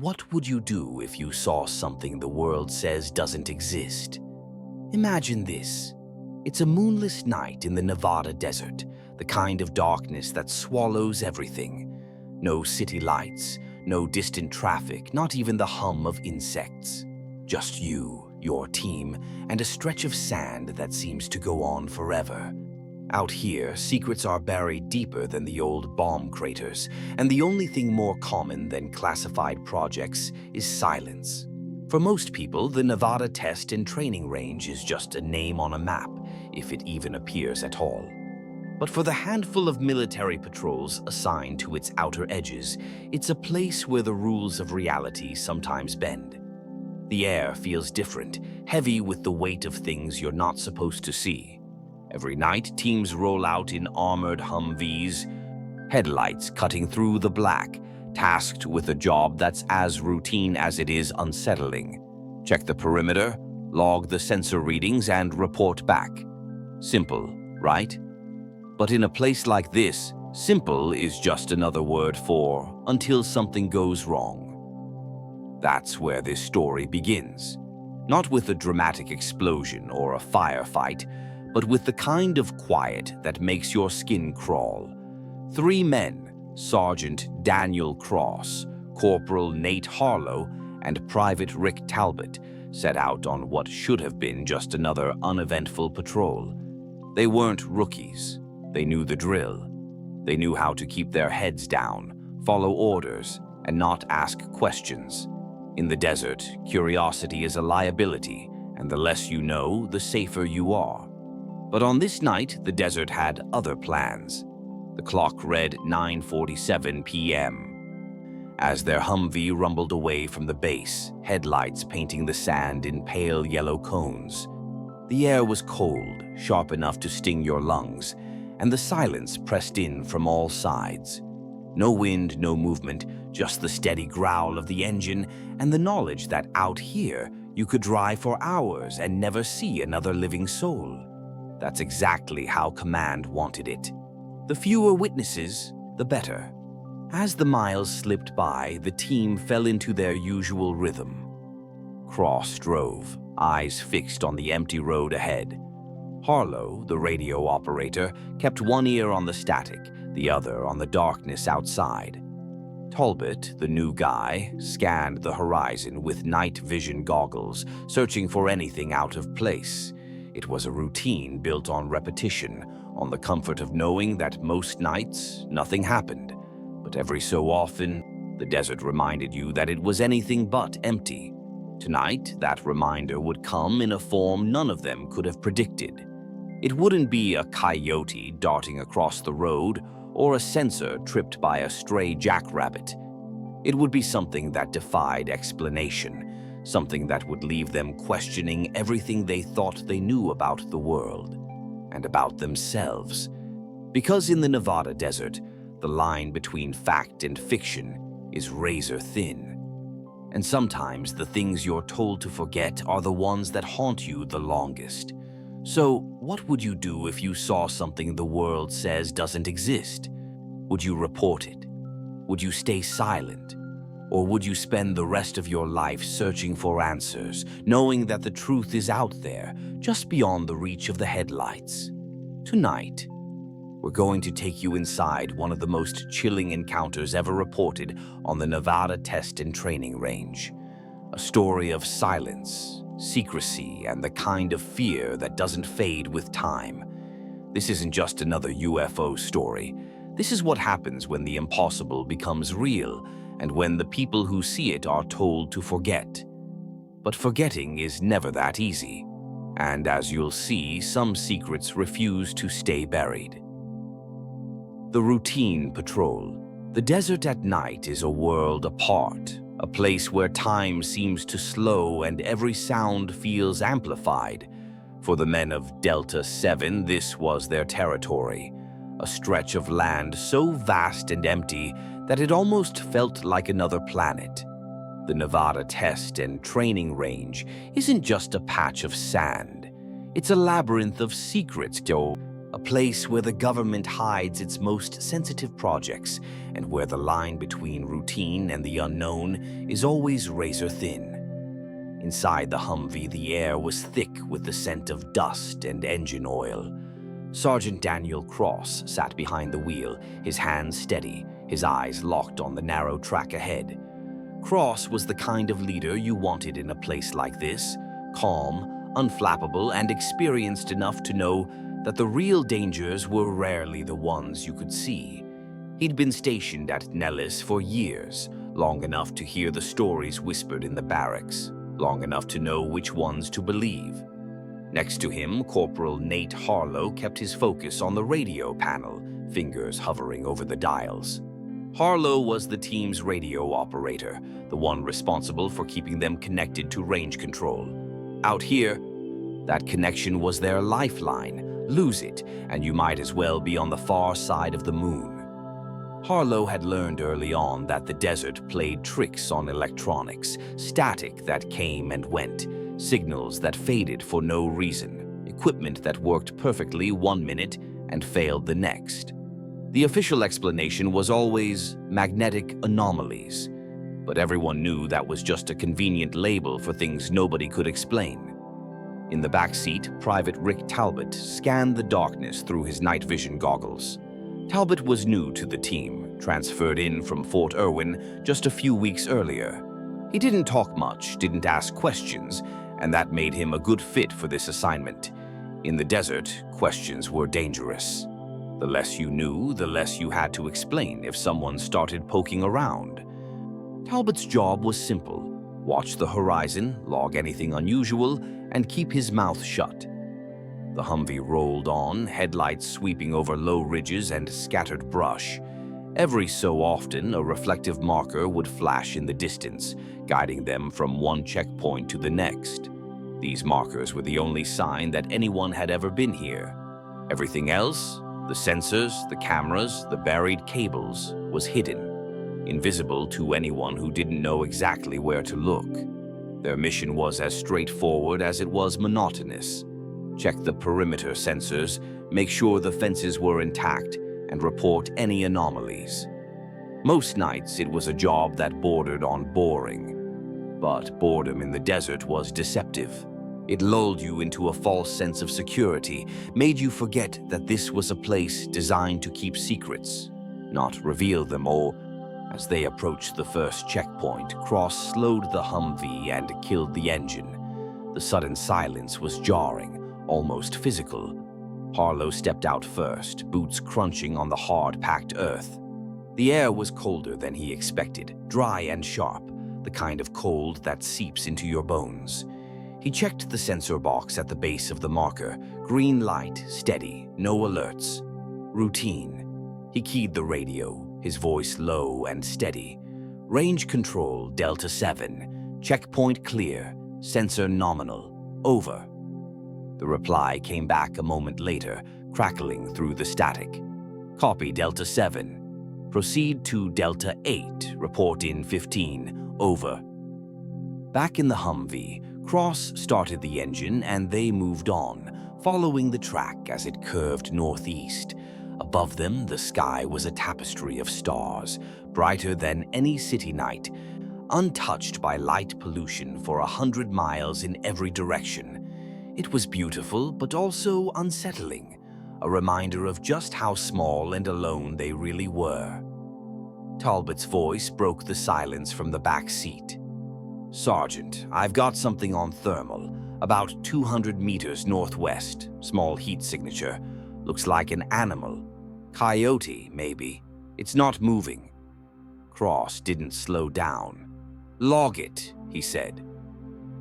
What would you do if you saw something the world says doesn't exist? Imagine this. It's a moonless night in the Nevada desert, the kind of darkness that swallows everything. No city lights, no distant traffic, not even the hum of insects. Just you, your team, and a stretch of sand that seems to go on forever. Out here, secrets are buried deeper than the old bomb craters, and the only thing more common than classified projects is silence. For most people, the Nevada Test and Training Range is just a name on a map, if it even appears at all. But for the handful of military patrols assigned to its outer edges, it's a place where the rules of reality sometimes bend. The air feels different, heavy with the weight of things you're not supposed to see. Every night, teams roll out in armored Humvees, headlights cutting through the black, tasked with a job that's as routine as it is unsettling. Check the perimeter, log the sensor readings, and report back. Simple, right? But in a place like this, simple is just another word for until something goes wrong. That's where this story begins. Not with a dramatic explosion or a firefight, but with the kind of quiet that makes your skin crawl. 3 men, Sergeant Daniel Cross, Corporal Nate Harlow, and Private Rick Talbot, set out on what should have been just another uneventful patrol. They weren't rookies. They knew the drill. They knew how to keep their heads down, follow orders, and not ask questions. In the desert, curiosity is a liability, and the less you know, the safer you are. But on this night, the desert had other plans. The clock read 9:47 p.m. As their Humvee rumbled away from the base, headlights painting the sand in pale yellow cones. The air was cold, sharp enough to sting your lungs, and the silence pressed in from all sides. No wind, no movement, just the steady growl of the engine and the knowledge that out here you could drive for hours and never see another living soul. That's exactly how Command wanted it. The fewer witnesses, the better. As the miles slipped by, the team fell into their usual rhythm. Cross drove, eyes fixed on the empty road ahead. Harlow, the radio operator, kept one ear on the static, the other on the darkness outside. Talbot, the new guy, scanned the horizon with night vision goggles, searching for anything out of place. It was a routine built on repetition, on the comfort of knowing that most nights nothing happened. But every so often, the desert reminded you that it was anything but empty. Tonight, that reminder would come in a form none of them could have predicted. It wouldn't be a coyote darting across the road or a sensor tripped by a stray jackrabbit. It would be something that defied explanation. Something that would leave them questioning everything they thought they knew about the world and about themselves. Because in the Nevada desert, the line between fact and fiction is razor thin. And sometimes the things you're told to forget are the ones that haunt you the longest. So, what would you do if you saw something the world says doesn't exist? Would you report it? Would you stay silent? Or would you spend the rest of your life searching for answers, knowing that the truth is out there, just beyond the reach of the headlights? Tonight, we're going to take you inside one of the most chilling encounters ever reported on the Nevada Test and Training Range. A story of silence, secrecy, and the kind of fear that doesn't fade with time. This isn't just another UFO story. This is what happens when the impossible becomes real, and when the people who see it are told to forget. But forgetting is never that easy, and as you'll see, some secrets refuse to stay buried. The routine patrol. The desert at night is a world apart, a place where time seems to slow and every sound feels amplified. For the men of Delta 7, this was their territory, a stretch of land so vast and empty that it almost felt like another planet. The Nevada Test and Training Range isn't just a patch of sand. It's a labyrinth of secrets. A place where the government hides its most sensitive projects and where the line between routine and the unknown is always razor thin. Inside the Humvee, the air was thick with the scent of dust and engine oil. Sergeant Daniel Cross sat behind the wheel, his hands steady, his eyes locked on the narrow track ahead. Cross was the kind of leader you wanted in a place like this, calm, unflappable, and experienced enough to know that the real dangers were rarely the ones you could see. He'd been stationed at Nellis for years, long enough to hear the stories whispered in the barracks, long enough to know which ones to believe. Next to him, Corporal Nate Harlow kept his focus on the radio panel, fingers hovering over the dials. Harlow was the team's radio operator, the one responsible for keeping them connected to range control. Out here, that connection was their lifeline. Lose it, and you might as well be on the far side of the moon. Harlow had learned early on that the desert played tricks on electronics, static that came and went, signals that faded for no reason, equipment that worked perfectly 1 minute and failed the next. The official explanation was always magnetic anomalies, but everyone knew that was just a convenient label for things nobody could explain. In the back seat, Private Rick Talbot scanned the darkness through his night vision goggles. Talbot was new to the team, transferred in from Fort Irwin just a few weeks earlier. He didn't talk much, didn't ask questions, and that made him a good fit for this assignment. In the desert, questions were dangerous. The less you knew, the less you had to explain if someone started poking around. Talbot's job was simple: watch the horizon, log anything unusual, and keep his mouth shut. The Humvee rolled on, headlights sweeping over low ridges and scattered brush. Every so often, a reflective marker would flash in the distance, guiding them from one checkpoint to the next. These markers were the only sign that anyone had ever been here. Everything else, the sensors, the cameras, the buried cables, was hidden, invisible to anyone who didn't know exactly where to look. Their mission was as straightforward as it was monotonous. Check the perimeter sensors, make sure the fences were intact, and report any anomalies. Most nights, it was a job that bordered on boring. But boredom in the desert was deceptive. It lulled you into a false sense of security, made you forget that this was a place designed to keep secrets, not reveal them all. As they approached the first checkpoint, Cross slowed the Humvee and killed the engine. The sudden silence was jarring, almost physical. Harlow stepped out first, boots crunching on the hard-packed earth. The air was colder than he expected, dry and sharp, the kind of cold that seeps into your bones. He checked the sensor box at the base of the marker. Green light, steady, no alerts. Routine. He keyed the radio, his voice low and steady. Range control, Delta 7. Checkpoint clear. Sensor nominal. Over. The reply came back a moment later, crackling through the static. Copy, Delta 7. Proceed to Delta 8. Report in 15. Over. Back in the Humvee, Cross started the engine and they moved on, following the track as it curved northeast. Above them, the sky was a tapestry of stars, brighter than any city night, untouched by light pollution for 100 miles in every direction. It was beautiful, but also unsettling, a reminder of just how small and alone they really were. Talbot's voice broke the silence from the back seat. "Sergeant, I've got something on thermal, about 200 meters northwest, small heat signature. Looks like an animal. Coyote, maybe. It's not moving." Cross didn't slow down. "Log it," he said.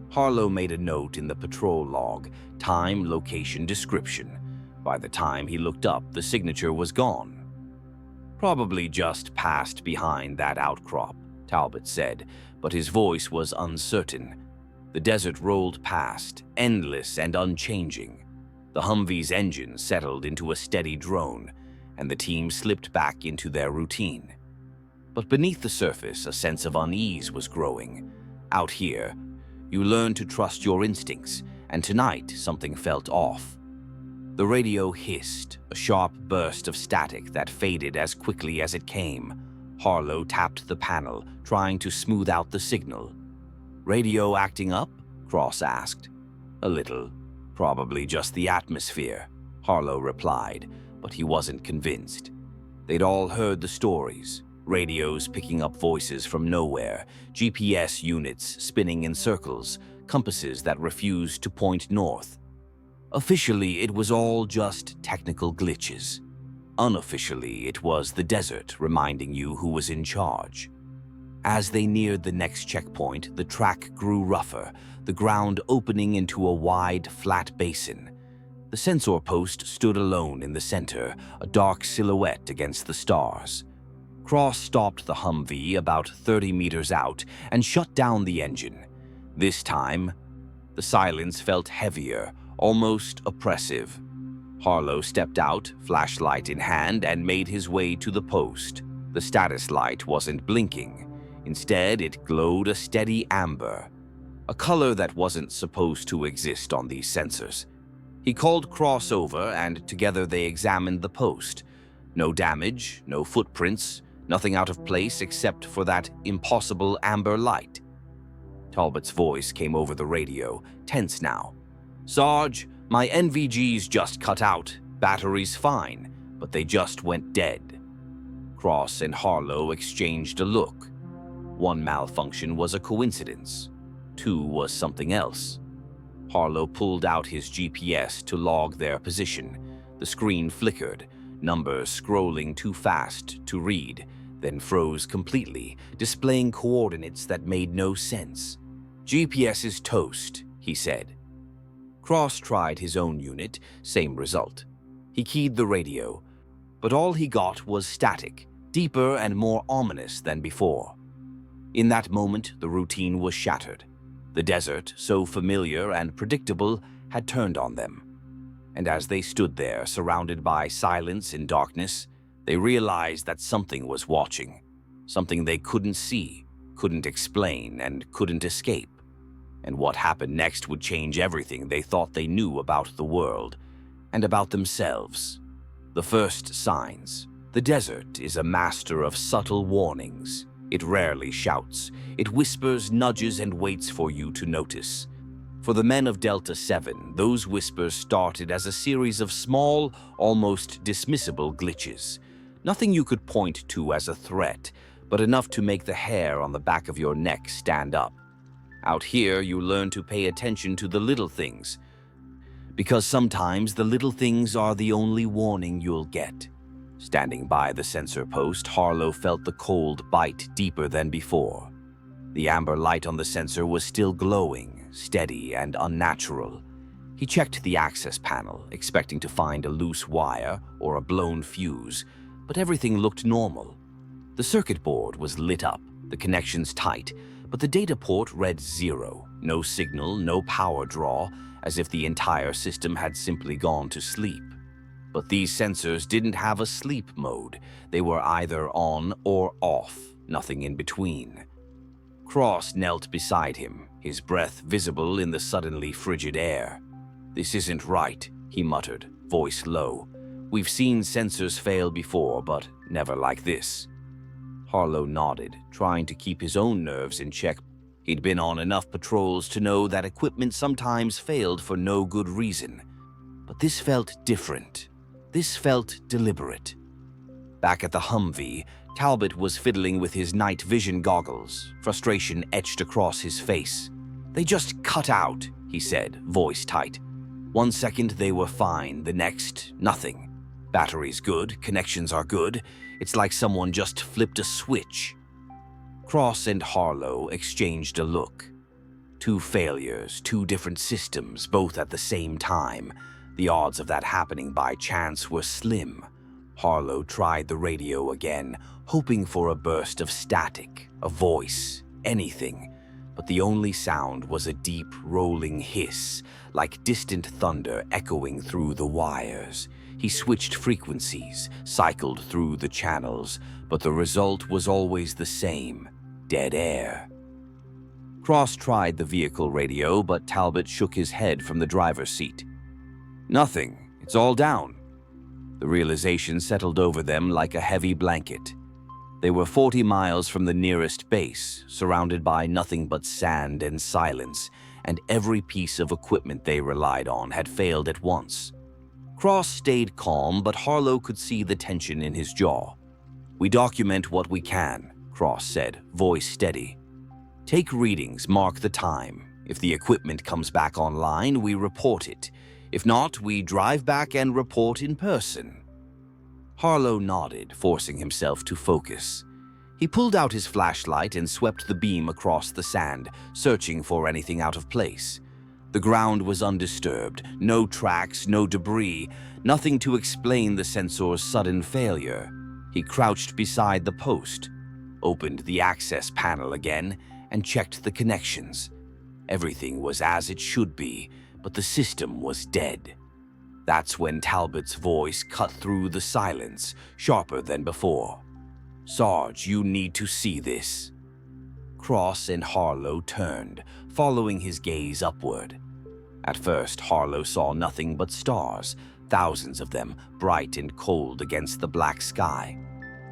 Harlow made a note in the patrol log, time, location, description. By the time he looked up, the signature was gone. "Probably just passed behind that outcrop," Talbot said, but his voice was uncertain. The desert rolled past, endless and unchanging. The Humvee's engine settled into a steady drone, and the team slipped back into their routine. But beneath the surface, a sense of unease was growing. Out here, you learn to trust your instincts, and tonight something felt off. The radio hissed, a sharp burst of static that faded as quickly as it came. Harlow tapped the panel, trying to smooth out the signal. "Radio acting up?" Cross asked. "A little. Probably just the atmosphere," Harlow replied, but he wasn't convinced. They'd all heard the stories. Radios picking up voices from nowhere, GPS units spinning in circles, compasses that refused to point north. Officially, it was all just technical glitches. Unofficially, it was the desert reminding you who was in charge. As they neared the next checkpoint, the track grew rougher, the ground opening into a wide, flat basin. The sensor post stood alone in the center, a dark silhouette against the stars. Cross stopped the Humvee about 30 meters out and shut down the engine. This time, the silence felt heavier, almost oppressive. Harlow stepped out, flashlight in hand, and made his way to the post. The status light wasn't blinking. Instead, it glowed a steady amber, a color that wasn't supposed to exist on these sensors. He called Cross over, and together they examined the post. No damage, no footprints, nothing out of place except for that impossible amber light. Talbot's voice came over the radio, tense now. "Sarge, my NVG's just cut out. Battery's fine, but they just went dead." Cross and Harlow exchanged a look. One malfunction was a coincidence. Two was something else. Harlow pulled out his GPS to log their position. The screen flickered, numbers scrolling too fast to read, then froze completely, displaying coordinates that made no sense. "GPS is toast," he said. Cross tried his own unit, same result. He keyed the radio, but all he got was static, deeper and more ominous than before. In that moment, the routine was shattered. The desert, so familiar and predictable, had turned on them. And as they stood there, surrounded by silence and darkness, they realized that something was watching. Something they couldn't see, couldn't explain, and couldn't escape. And what happened next would change everything they thought they knew about the world and about themselves. The first signs. The desert is a master of subtle warnings. It rarely shouts. It whispers, nudges, and waits for you to notice. For the men of Delta 7, those whispers started as a series of small, almost dismissible glitches. Nothing you could point to as a threat, but enough to make the hair on the back of your neck stand up. Out here, you learn to pay attention to the little things, because sometimes the little things are the only warning you'll get. Standing by the sensor post, Harlow felt the cold bite deeper than before. The amber light on the sensor was still glowing, steady and unnatural. He checked the access panel, expecting to find a loose wire or a blown fuse, but everything looked normal. The circuit board was lit up, the connections tight, but the data port read 0. No signal, no power draw, as if the entire system had simply gone to sleep. But these sensors didn't have a sleep mode. They were either on or off, nothing in between. Cross knelt beside him, his breath visible in the suddenly frigid air. "This isn't right," he muttered, voice low. "We've seen sensors fail before, but never like this." Harlow nodded, trying to keep his own nerves in check. He'd been on enough patrols to know that equipment sometimes failed for no good reason. But this felt different. This felt deliberate. Back at the Humvee, Talbot was fiddling with his night vision goggles, frustration etched across his face. "They just cut out," he said, voice tight. "One second they were fine, the next, nothing. Battery's good, connections are good. It's like someone just flipped a switch." Cross and Harlow exchanged a look. Two failures, two different systems, both at the same time. The odds of that happening by chance were slim. Harlow tried the radio again, hoping for a burst of static, a voice, anything. But the only sound was a deep, rolling hiss, like distant thunder echoing through the wires. He switched frequencies, cycled through the channels, but the result was always the same: dead air. Cross tried the vehicle radio, but Talbot shook his head from the driver's seat. "Nothing. It's all down. The realization settled over them like a heavy blanket. They were 40 miles from the nearest base, surrounded by nothing but sand and silence, and every piece of equipment they relied on had failed at once. Cross stayed calm, but Harlow could see the tension in his jaw. "We document what we can," Cross said, voice steady. "Take readings, mark the time. If the equipment comes back online, we report it. If not, we drive back and report in person." Harlow nodded, forcing himself to focus. He pulled out his flashlight and swept the beam across the sand, searching for anything out of place. The ground was undisturbed, no tracks, no debris, nothing to explain the sensor's sudden failure. He crouched beside the post, opened the access panel again, and checked the connections. Everything was as it should be, but the system was dead. That's when Talbot's voice cut through the silence, sharper than before. "Sarge, you need to see this." Cross and Harlow turned, following his gaze upward. At first, Harlow saw nothing but stars, thousands of them, bright and cold against the black sky.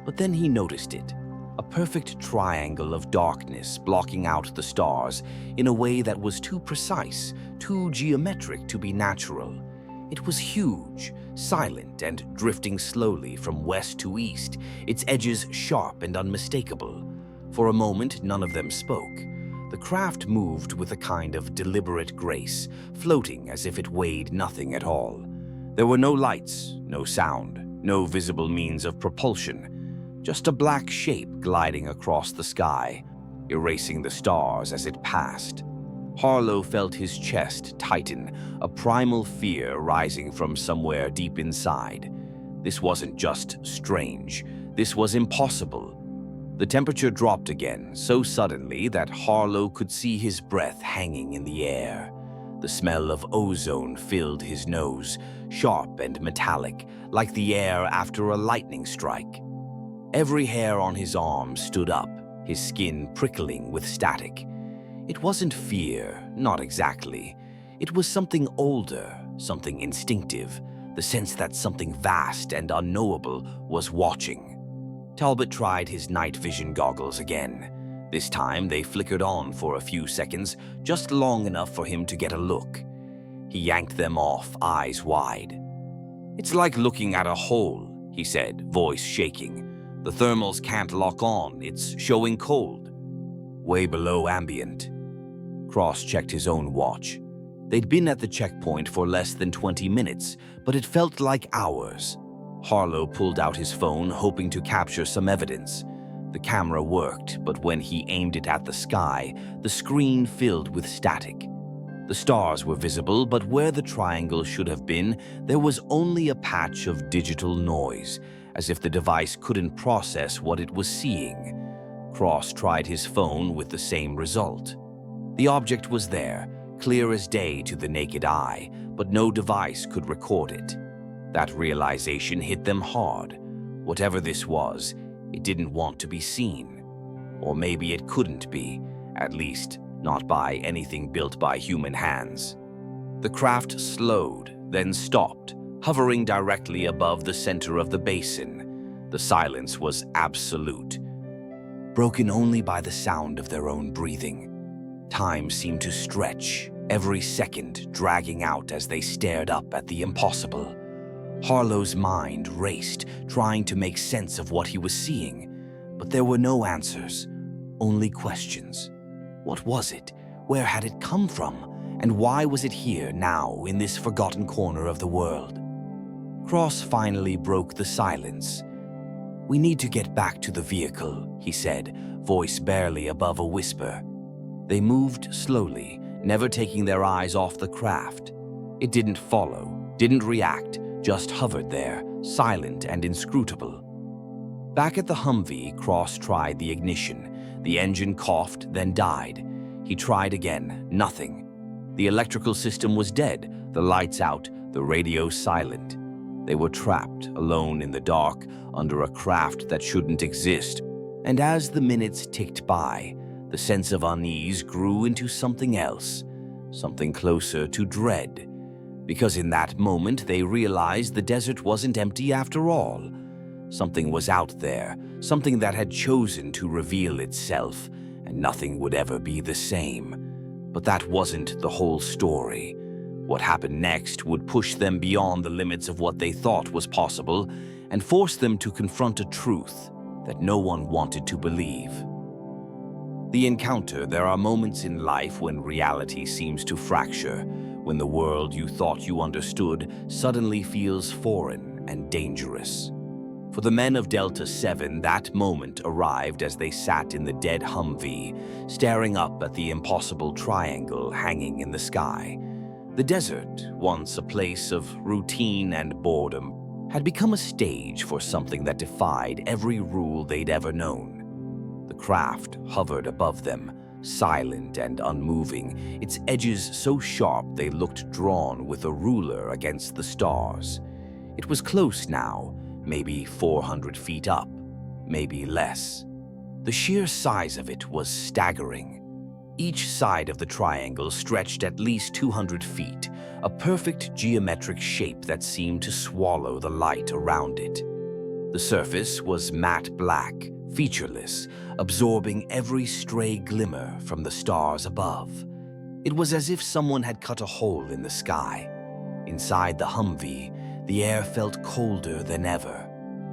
But then he noticed it, a perfect triangle of darkness blocking out the stars in a way that was too precise, too geometric to be natural. It was huge, silent, and drifting slowly from west to east, its edges sharp and unmistakable. For a moment, none of them spoke. The craft moved with a kind of deliberate grace, floating as if it weighed nothing at all. There were no lights, no sound, no visible means of propulsion, just a black shape gliding across the sky, erasing the stars as it passed. Harlow felt his chest tighten, a primal fear rising from somewhere deep inside. This wasn't just strange, this was impossible. The temperature dropped again, so suddenly that Harlow could see his breath hanging in the air. The smell of ozone filled his nose, sharp and metallic, like the air after a lightning strike. Every hair on his arm stood up, his skin prickling with static. It wasn't fear, not exactly. It was something older, something instinctive, the sense that something vast and unknowable was watching. Talbot tried his night vision goggles again. This time they flickered on for a few seconds, just long enough for him to get a look. He yanked them off, eyes wide. "It's like looking at a hole," he said, voice shaking. "The thermals can't lock on, it's showing cold. Way below ambient." Cross checked his own watch. They'd been at the checkpoint for less than 20 minutes, but it felt like hours. Harlow pulled out his phone, hoping to capture some evidence. The camera worked, but when he aimed it at the sky, the screen filled with static. The stars were visible, but where the triangle should have been, there was only a patch of digital noise, as if the device couldn't process what it was seeing. Cross tried his phone with the same result. The object was there, clear as day to the naked eye, but no device could record it. That realization hit them hard. Whatever this was, it didn't want to be seen. Or maybe it couldn't be, at least not by anything built by human hands. The craft slowed, then stopped, hovering directly above the center of the basin. The silence was absolute, broken only by the sound of their own breathing. Time seemed to stretch, every second dragging out as they stared up at the impossible. Harlow's mind raced, trying to make sense of what he was seeing, but there were no answers, only questions. What was it? Where had it come from? And why was it here now, in this forgotten corner of the world? Cross finally broke the silence. "We need to get back to the vehicle," he said, voice barely above a whisper. They moved slowly, never taking their eyes off the craft. It didn't follow, didn't react, just hovered there, silent and inscrutable. Back at the Humvee, Cross tried the ignition. The engine coughed, then died. He tried again, nothing. The electrical system was dead, the lights out, the radio silent. They were trapped, alone in the dark, under a craft that shouldn't exist. And as the minutes ticked by, the sense of unease grew into something else, something closer to dread. Because in that moment they realized the desert wasn't empty after all. Something was out there, something that had chosen to reveal itself, and nothing would ever be the same. But that wasn't the whole story. What happened next would push them beyond the limits of what they thought was possible and force them to confront a truth that no one wanted to believe. The encounter. There are moments in life when reality seems to fracture, when the world you thought you understood suddenly feels foreign and dangerous. For the men of Delta 7, that moment arrived as they sat in the dead Humvee, staring up at the impossible triangle hanging in the sky. The desert, once a place of routine and boredom, had become a stage for something that defied every rule they'd ever known. The craft hovered above them, silent and unmoving, its edges so sharp they looked drawn with a ruler against the stars. It was close now, maybe 400 feet up, maybe less. The sheer size of it was staggering. Each side of the triangle stretched at least 200 feet, a perfect geometric shape that seemed to swallow the light around it. The surface was matte black, featureless, absorbing every stray glimmer from the stars above. It was as if someone had cut a hole in the sky. Inside the Humvee, the air felt colder than ever.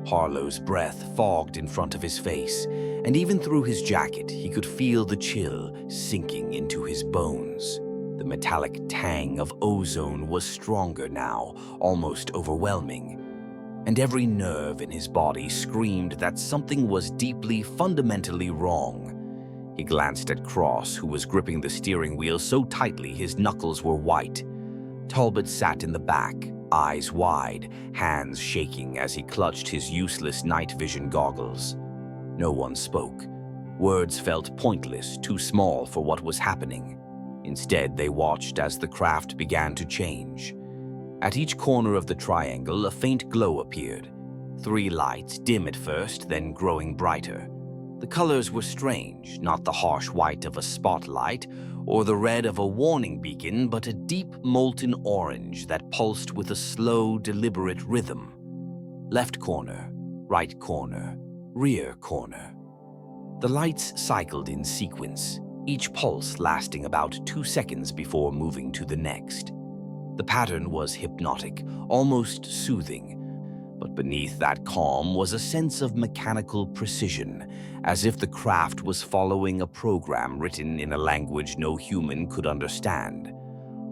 Harlow's breath fogged in front of his face, and even through his jacket he could feel the chill sinking into his bones. The metallic tang of ozone was stronger now, almost overwhelming, and every nerve in his body screamed that something was deeply, fundamentally wrong. He glanced at Cross, who was gripping the steering wheel so tightly his knuckles were white. Talbot sat in the back, eyes wide, hands shaking as he clutched his useless night vision goggles. No one spoke. Words felt pointless, too small for what was happening. Instead, they watched as the craft began to change. At each corner of the triangle, a faint glow appeared. 3 lights, dim at first, then growing brighter. The colors were strange, not the harsh white of a spotlight or the red of a warning beacon, but a deep molten orange that pulsed with a slow, deliberate rhythm. Left corner, right corner, rear corner. The lights cycled in sequence, each pulse lasting about 2 seconds before moving to the next. The pattern was hypnotic, almost soothing, but beneath that calm was a sense of mechanical precision, as if the craft was following a program written in a language no human could understand.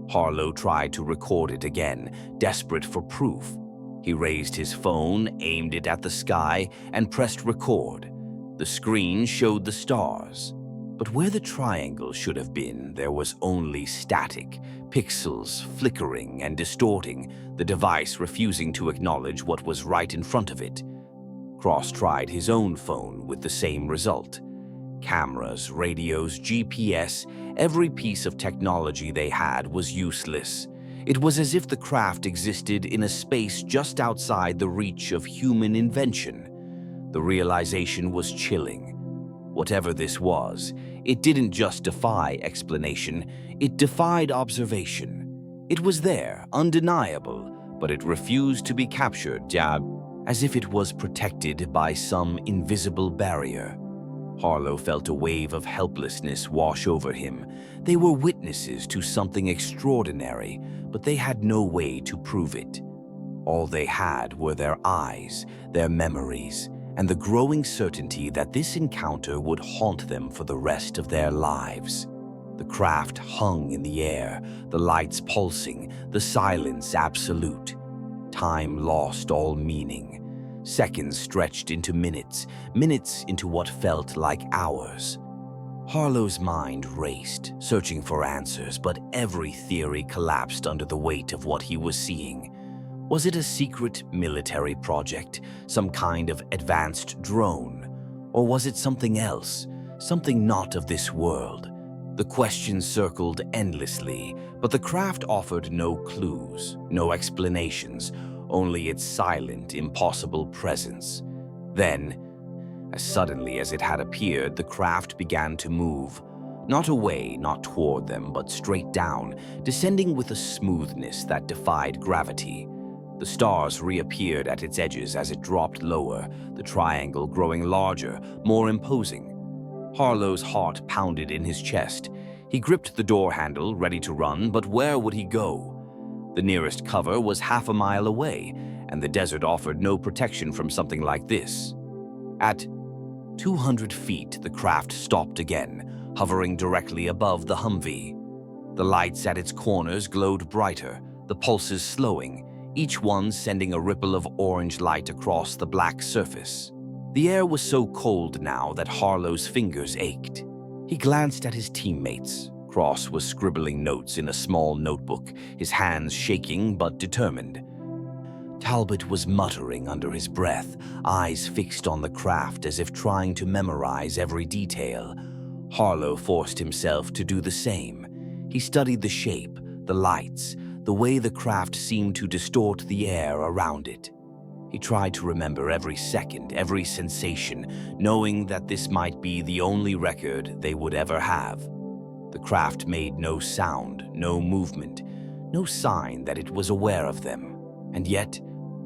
Harlow tried to record it again, desperate for proof. He raised his phone, aimed it at the sky, and pressed record. The screen showed the stars. But where the triangle should have been, there was only static, pixels flickering and distorting, the device refusing to acknowledge what was right in front of it. Cross tried his own phone with the same result. Cameras, radios, GPS, every piece of technology they had was useless. It was as if the craft existed in a space just outside the reach of human invention. The realization was chilling. Whatever this was, it didn't just defy explanation, it defied observation. It was there, undeniable, but it refused to be captured, as if it was protected by some invisible barrier. Harlow felt a wave of helplessness wash over him. They were witnesses to something extraordinary, but they had no way to prove it. All they had were their eyes, their memories, and the growing certainty that this encounter would haunt them for the rest of their lives. The craft hung in the air, the lights pulsing, the silence absolute. Time lost all meaning. Seconds stretched into minutes, minutes into what felt like hours. Harlow's mind raced, searching for answers, but every theory collapsed under the weight of what he was seeing. Was it a secret military project, some kind of advanced drone? Or was it something else, something not of this world? The questions circled endlessly, but the craft offered no clues, no explanations, only its silent, impossible presence. Then, as suddenly as it had appeared, the craft began to move. Not away, not toward them, but straight down, descending with a smoothness that defied gravity. The stars reappeared at its edges as it dropped lower, the triangle growing larger, more imposing. Harlow's heart pounded in his chest. He gripped the door handle, ready to run, but where would he go? The nearest cover was half a mile away, and the desert offered no protection from something like this. At 200 feet, the craft stopped again, hovering directly above the Humvee. The lights at its corners glowed brighter, the pulses slowing, each one sending a ripple of orange light across the black surface. The air was so cold now that Harlow's fingers ached. He glanced at his teammates. Cross was scribbling notes in a small notebook, his hands shaking but determined. Talbot was muttering under his breath, eyes fixed on the craft as if trying to memorize every detail. Harlow forced himself to do the same. He studied the shape, the lights, the way the craft seemed to distort the air around it. He tried to remember every second, every sensation, knowing that this might be the only record they would ever have. The craft made no sound, no movement, no sign that it was aware of them. And yet,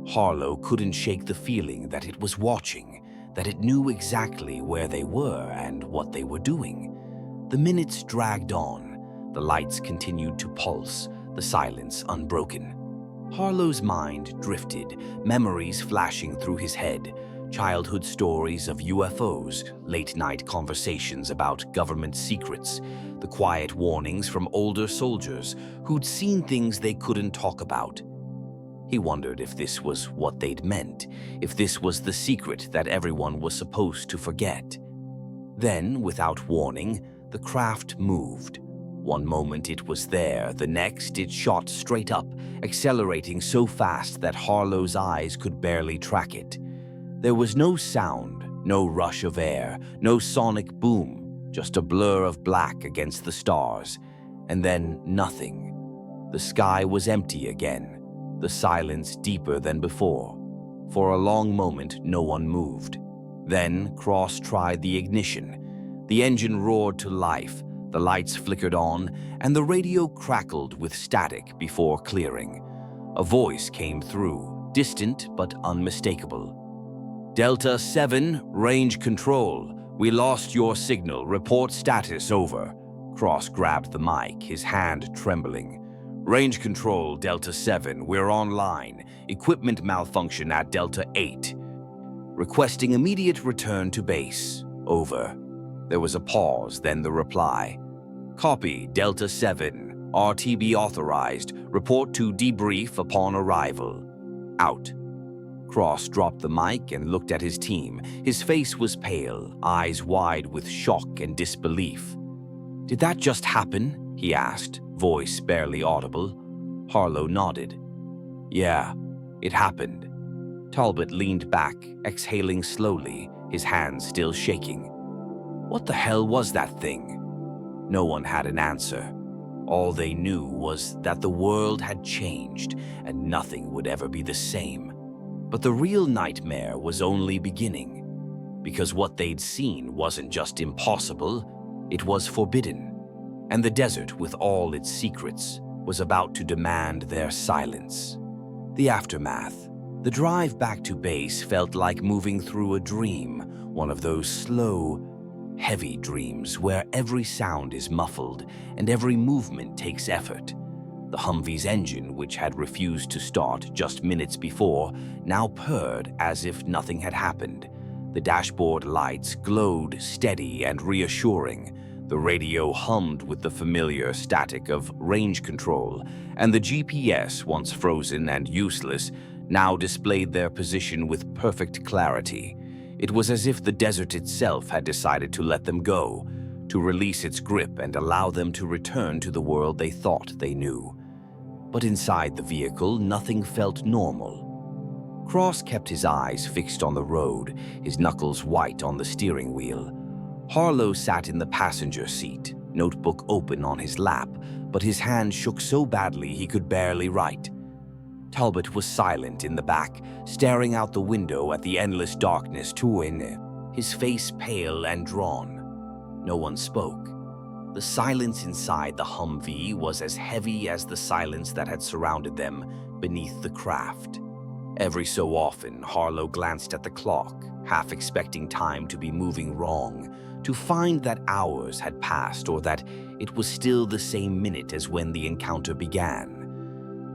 Harlow couldn't shake the feeling that it was watching, that it knew exactly where they were and what they were doing. The minutes dragged on. The lights continued to pulse, the silence unbroken. Harlow's mind drifted, memories flashing through his head, childhood stories of UFOs, late-night conversations about government secrets, the quiet warnings from older soldiers who'd seen things they couldn't talk about. He wondered if this was what they'd meant, if this was the secret that everyone was supposed to forget. Then, without warning, the craft moved. One moment it was there, the next it shot straight up, accelerating so fast that Harlow's eyes could barely track it. There was no sound, no rush of air, no sonic boom, just a blur of black against the stars, and then nothing. The sky was empty again, the silence deeper than before. For a long moment, no one moved. Then Cross tried the ignition. The engine roared to life. The lights flickered on, and the radio crackled with static before clearing. A voice came through, distant but unmistakable. Delta 7, range control. We lost your signal. Report status over. Cross grabbed the mic, his hand trembling. Range control, Delta 7. We're online. Equipment malfunction at Delta 8. Requesting immediate return to base. Over. There was a pause, then the reply. Copy, Delta 7. RTB authorized. Report to debrief upon arrival. Out. Cross dropped the mic and looked at his team. His face was pale, eyes wide with shock and disbelief. Did that just happen? He asked, voice barely audible. Harlow nodded. Yeah, it happened. Talbot leaned back, exhaling slowly, his hands still shaking. What the hell was that thing? No one had an answer. All they knew was that the world had changed and nothing would ever be the same. But the real nightmare was only beginning, because what they'd seen wasn't just impossible, it was forbidden. And the desert, with all its secrets, was about to demand their silence. The aftermath. The drive back to base felt like moving through a dream, one of those slow, heavy dreams where every sound is muffled and every movement takes effort. The Humvee's engine, which had refused to start just minutes before, now purred as if nothing had happened. The dashboard lights glowed steady and reassuring. The radio hummed with the familiar static of range control, and the GPS, once frozen and useless, now displayed their position with perfect clarity. It was as if the desert itself had decided to let them go, to release its grip and allow them to return to the world they thought they knew. But inside the vehicle, nothing felt normal. Cross kept his eyes fixed on the road, his knuckles white on the steering wheel. Harlow sat in the passenger seat, notebook open on his lap, but his hand shook so badly he could barely write. Talbot was silent in the back, staring out the window at the endless darkness to his face pale and drawn. No one spoke. The silence inside the Humvee was as heavy as the silence that had surrounded them beneath the craft. Every so often, Harlow glanced at the clock, half expecting time to be moving wrong, to find that hours had passed or that it was still the same minute as when the encounter began.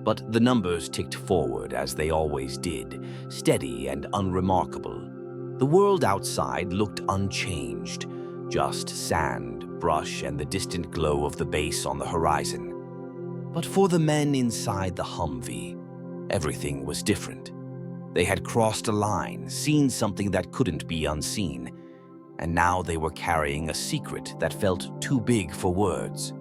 But the numbers ticked forward as they always did, steady and unremarkable. The world outside looked unchanged, just sand, brush, and the distant glow of the base on the horizon. But for the men inside the Humvee, everything was different. They had crossed a line, seen something that couldn't be unseen, and now they were carrying a secret that felt too big for words.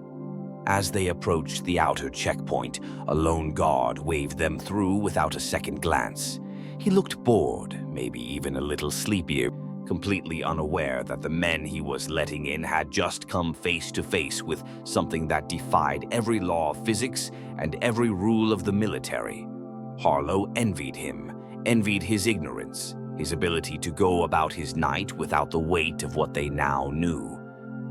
As they approached the outer checkpoint, a lone guard waved them through without a second glance. He looked bored, maybe even a little sleepy, completely unaware that the men he was letting in had just come face to face with something that defied every law of physics and every rule of the military. Harlow envied him, envied his ignorance, his ability to go about his night without the weight of what they now knew.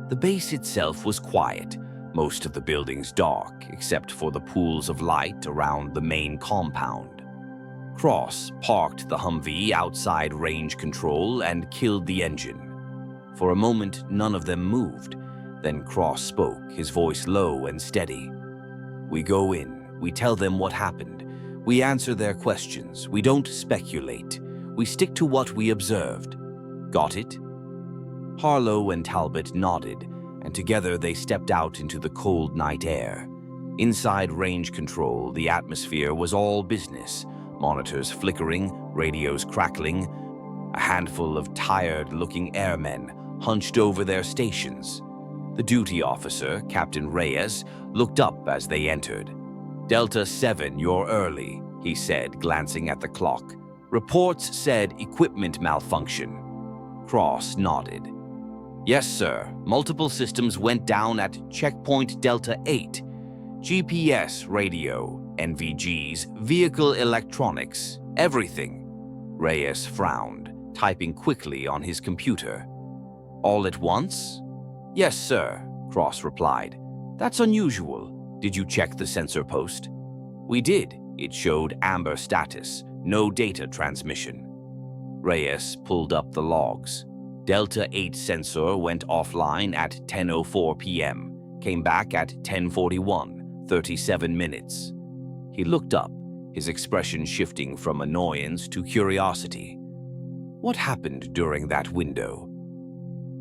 The base itself was quiet, most of the buildings dark, except for the pools of light around the main compound. Cross parked the Humvee outside range control and killed the engine. For a moment, none of them moved. Then Cross spoke, his voice low and steady. "We go in, we tell them what happened. We answer their questions. We don't speculate. We stick to what we observed. Got it?" Harlow and Talbot nodded, and together they stepped out into the cold night air. Inside range control, the atmosphere was all business. Monitors flickering, radios crackling. A handful of tired-looking airmen hunched over their stations. The duty officer, Captain Reyes, looked up as they entered. "Delta 7, you're early," he said, glancing at the clock. "Reports said equipment malfunction." Cross nodded. "Yes, sir. Multiple systems went down at checkpoint Delta 8. GPS, radio, NVGs, vehicle electronics, everything." Reyes frowned, typing quickly on his computer. "All at once?" "Yes, sir," Cross replied. "That's unusual. Did you check the sensor post?" "We did. It showed amber status, no data transmission." Reyes pulled up the logs. Delta 8 sensor went offline at 10:04 p.m., came back at 10:41, 37 minutes. He looked up, his expression shifting from annoyance to curiosity. "What happened during that window?"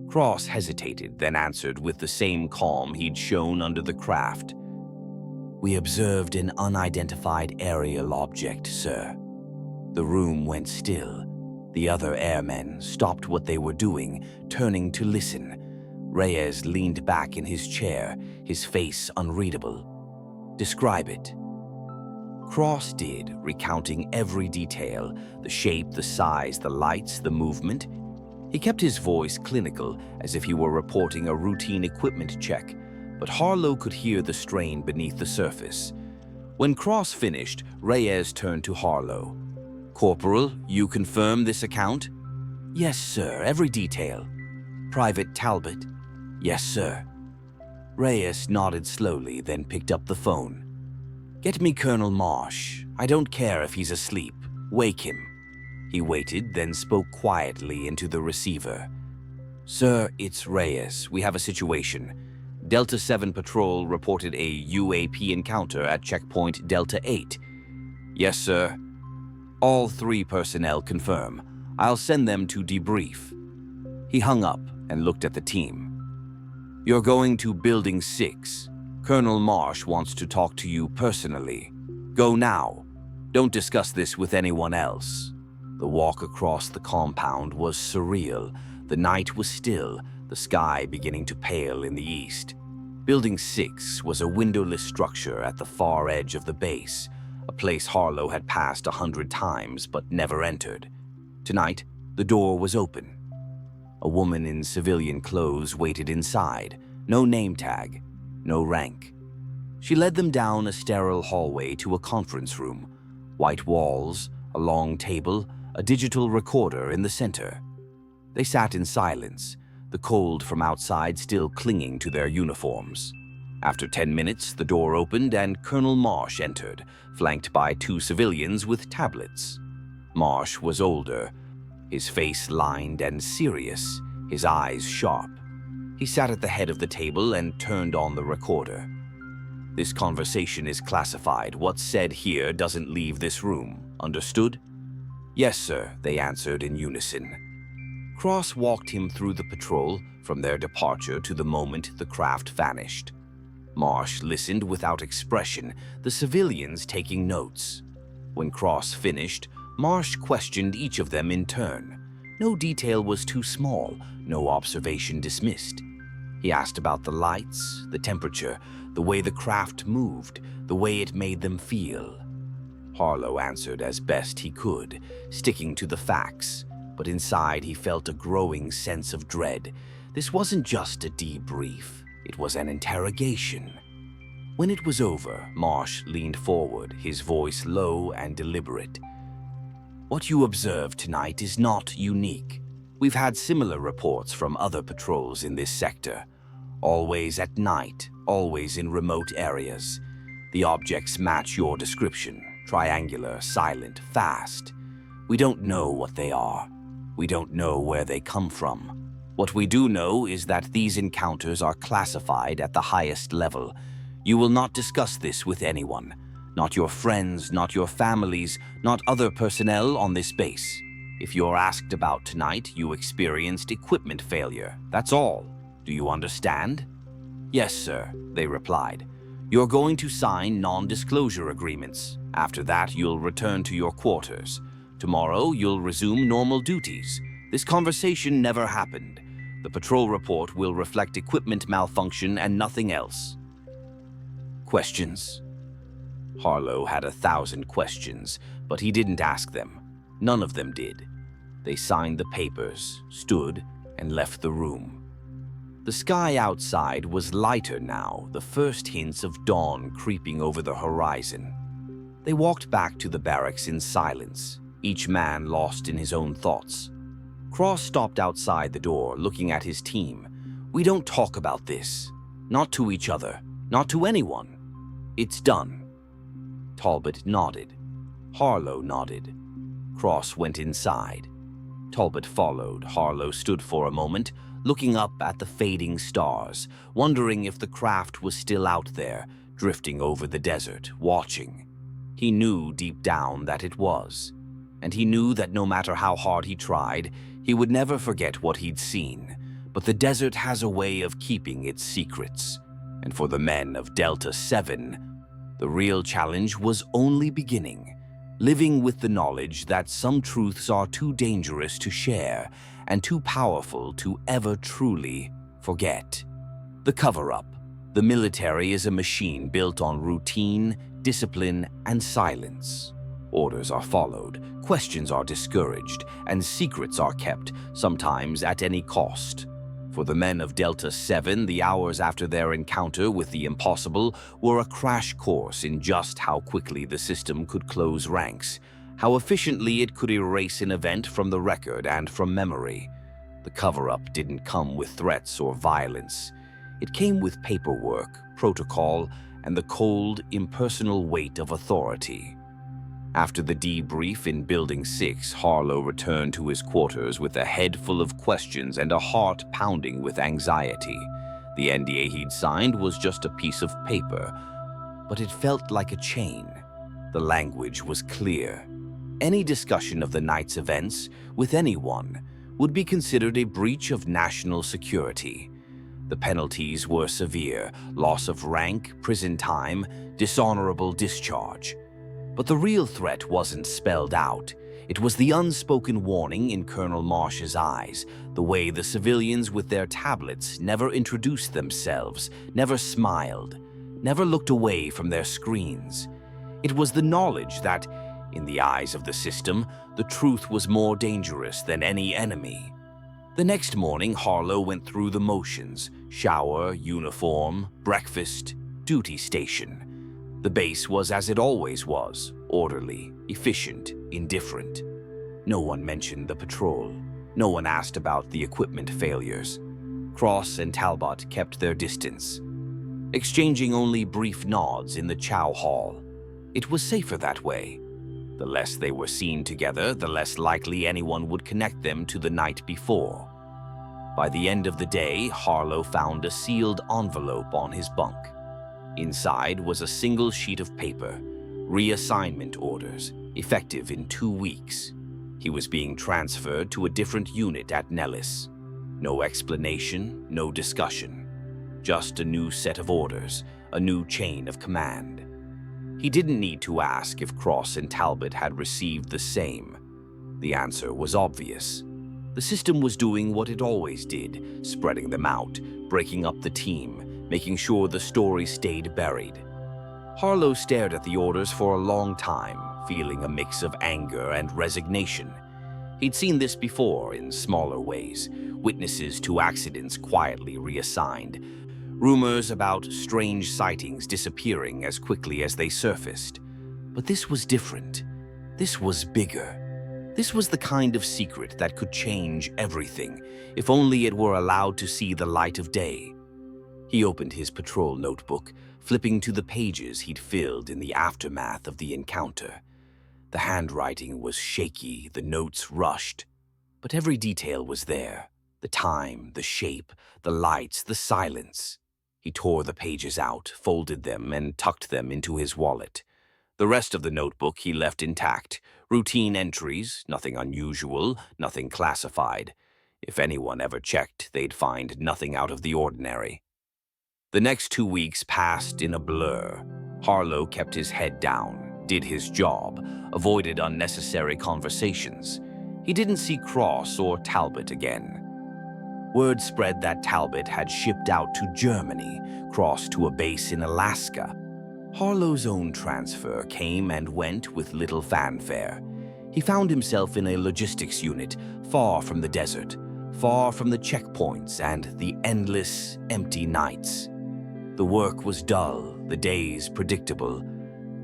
Cross hesitated, then answered with the same calm he'd shown under the craft. "We observed an unidentified aerial object, sir." The room went still. The other airmen stopped what they were doing, turning to listen. Reyes leaned back in his chair, his face unreadable. "Describe it." Cross did, recounting every detail, the shape, the size, the lights, the movement. He kept his voice clinical, as if he were reporting a routine equipment check, but Harlow could hear the strain beneath the surface. When Cross finished, Reyes turned to Harlow. "Corporal, you confirm this account?" "Yes, sir, every detail." "Private Talbot?" "Yes, sir." Reyes nodded slowly, then picked up the phone. "Get me Colonel Marsh. I don't care if he's asleep. Wake him." He waited, then spoke quietly into the receiver. "Sir, it's Reyes. We have a situation. Delta 7 Patrol reported a UAP encounter at checkpoint Delta 8. "Yes, sir." "All 3 personnel confirm. I'll send them to debrief." He hung up and looked at the team. "You're going to Building 6. Colonel Marsh wants to talk to you personally. Go now. Don't discuss this with anyone else." The walk across the compound was surreal. The night was still, the sky beginning to pale in the east. Building 6 was a windowless structure at the far edge of the base, a place Harlow had passed 100 times but never entered. Tonight, the door was open. A woman in civilian clothes waited inside, no name tag, no rank. She led them down a sterile hallway to a conference room. White walls, a long table, a digital recorder in the center. They sat in silence, the cold from outside still clinging to their uniforms. After 10 minutes, the door opened and Colonel Marsh entered, flanked by 2 civilians with tablets. Marsh was older, his face lined and serious, his eyes sharp. He sat at the head of the table and turned on the recorder. "This conversation is classified. What's said here doesn't leave this room. Understood?" "Yes, sir," they answered in unison. Cross walked him through the patrol, from their departure to the moment the craft vanished. Marsh listened without expression, the civilians taking notes. When Cross finished, Marsh questioned each of them in turn. No detail was too small, no observation dismissed. He asked about the lights, the temperature, the way the craft moved, the way it made them feel. Harlow answered as best he could, sticking to the facts, but inside he felt a growing sense of dread. This wasn't just a debrief, it was an interrogation. When it was over, Marsh leaned forward, his voice low and deliberate. "What you observed tonight is not unique. We've had similar reports from other patrols in this sector. Always at night, always in remote areas. The objects match your description, triangular, silent, fast. We don't know what they are. We don't know where they come from. What we do know is that these encounters are classified at the highest level. You will not discuss this with anyone. Not your friends, not your families, not other personnel on this base. If you're asked about tonight, you experienced equipment failure. That's all. Do you understand?" "Yes, sir," they replied. "You're going to sign non-disclosure agreements. After that, you'll return to your quarters. Tomorrow, you'll resume normal duties. This conversation never happened. The patrol report will reflect equipment malfunction and nothing else." Questions? Harlow had 1,000 questions, but he didn't ask them. None of them did. They signed the papers, stood, and left the room. The sky outside was lighter now, the first hints of dawn creeping over the horizon. They walked back to the barracks in silence, each man lost in his own thoughts. Cross stopped outside the door, looking at his team. "We don't talk about this. Not to each other. Not to anyone. It's done." Talbot nodded. Harlow nodded. Cross went inside. Talbot followed. Harlow stood for a moment, looking up at the fading stars, wondering if the craft was still out there, drifting over the desert, watching. He knew deep down that it was. And he knew that no matter how hard he tried, he would never forget what he'd seen. But the desert has a way of keeping its secrets. And for the men of Delta 7, the real challenge was only beginning, living with the knowledge that some truths are too dangerous to share and too powerful to ever truly forget. The cover-up. The military is a machine built on routine, discipline, and silence. Orders are followed, questions are discouraged, and secrets are kept, sometimes at any cost. For the men of Delta 7, the hours after their encounter with the impossible were a crash course in just how quickly the system could close ranks, how efficiently it could erase an event from the record and from memory. The cover-up didn't come with threats or violence. It came with paperwork, protocol, and the cold, impersonal weight of authority. After the debrief in Building 6, Harlow returned to his quarters with a head full of questions and a heart pounding with anxiety. The NDA he'd signed was just a piece of paper, but it felt like a chain. The language was clear. Any discussion of the night's events with anyone would be considered a breach of national security. The penalties were severe: loss of rank, prison time, dishonorable discharge. But the real threat wasn't spelled out. It was the unspoken warning in Colonel Marsh's eyes, the way the civilians with their tablets never introduced themselves, never smiled, never looked away from their screens. It was the knowledge that, in the eyes of the system, the truth was more dangerous than any enemy. The next morning, Harlow went through the motions: shower, uniform, breakfast, duty station. The base was as it always was: orderly, efficient, indifferent. No one mentioned the patrol. No one asked about the equipment failures. Cross and Talbot kept their distance, exchanging only brief nods in the chow hall. It was safer that way. The less they were seen together, the less likely anyone would connect them to the night before. By the end of the day, Harlow found a sealed envelope on his bunk. Inside was a single sheet of paper, reassignment orders, effective in 2 weeks. He was being transferred to a different unit at Nellis. No explanation, no discussion. Just a new set of orders, a new chain of command. He didn't need to ask if Cross and Talbot had received the same. The answer was obvious. The system was doing what it always did, spreading them out, breaking up the team, making sure the story stayed buried. Harlow stared at the orders for a long time, feeling a mix of anger and resignation. He'd seen this before in smaller ways, witnesses to accidents quietly reassigned, rumors about strange sightings disappearing as quickly as they surfaced. But this was different. This was bigger. This was the kind of secret that could change everything, if only it were allowed to see the light of day. He opened his patrol notebook, flipping to the pages he'd filled in the aftermath of the encounter. The handwriting was shaky, the notes rushed, but every detail was there. The time, the shape, the lights, the silence. He tore the pages out, folded them, and tucked them into his wallet. The rest of the notebook he left intact. Routine entries, nothing unusual, nothing classified. If anyone ever checked, they'd find nothing out of the ordinary. The next 2 weeks passed in a blur. Harlow kept his head down, did his job, avoided unnecessary conversations. He didn't see Cross or Talbot again. Word spread that Talbot had shipped out to Germany, Cross to a base in Alaska. Harlow's own transfer came and went with little fanfare. He found himself in a logistics unit, far from the desert, far from the checkpoints and the endless, empty nights. The work was dull, the days predictable,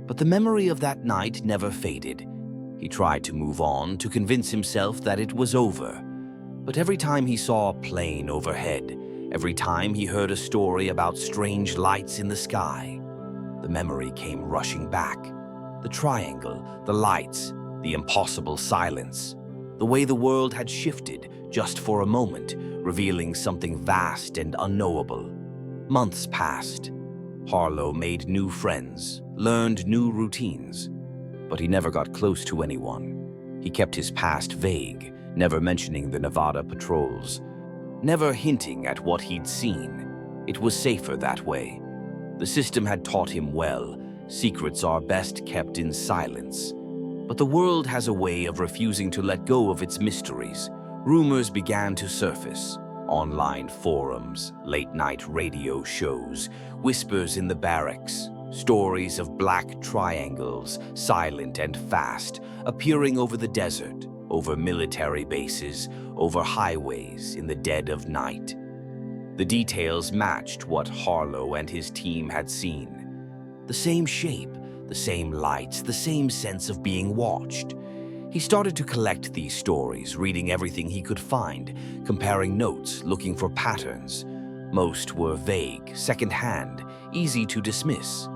but the memory of that night never faded. He tried to move on, to convince himself that it was over. But every time he saw a plane overhead, every time he heard a story about strange lights in the sky, the memory came rushing back. The triangle, the lights, the impossible silence. The way the world had shifted just for a moment, revealing something vast and unknowable. Months passed. Harlow made new friends, learned new routines, but he never got close to anyone. He kept his past vague, never mentioning the Nevada patrols, never hinting at what he'd seen. It was safer that way. The system had taught him well, secrets are best kept in silence. But the world has a way of refusing to let go of its mysteries. Rumors began to surface. Online forums, late-night radio shows, whispers in the barracks, stories of black triangles, silent and fast, appearing over the desert, over military bases, over highways in the dead of night. The details matched what Harlow and his team had seen. The same shape, the same lights, the same sense of being watched. He started to collect these stories, reading everything he could find, comparing notes, looking for patterns. Most were vague, second-hand, easy to dismiss.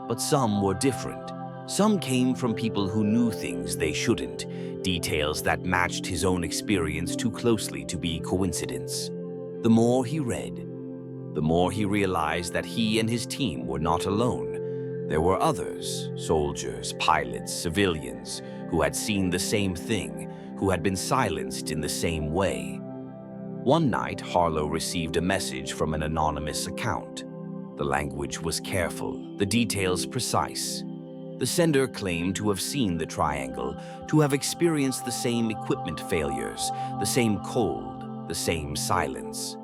But some were different. Some came from people who knew things they shouldn't, details that matched his own experience too closely to be coincidence. The more he read, the more he realized that he and his team were not alone. There were others, soldiers, pilots, civilians, who had seen the same thing, who had been silenced in the same way. One night, Harlow received a message from an anonymous account. The language was careful, the details precise. The sender claimed to have seen the triangle, to have experienced the same equipment failures, the same cold, the same silence.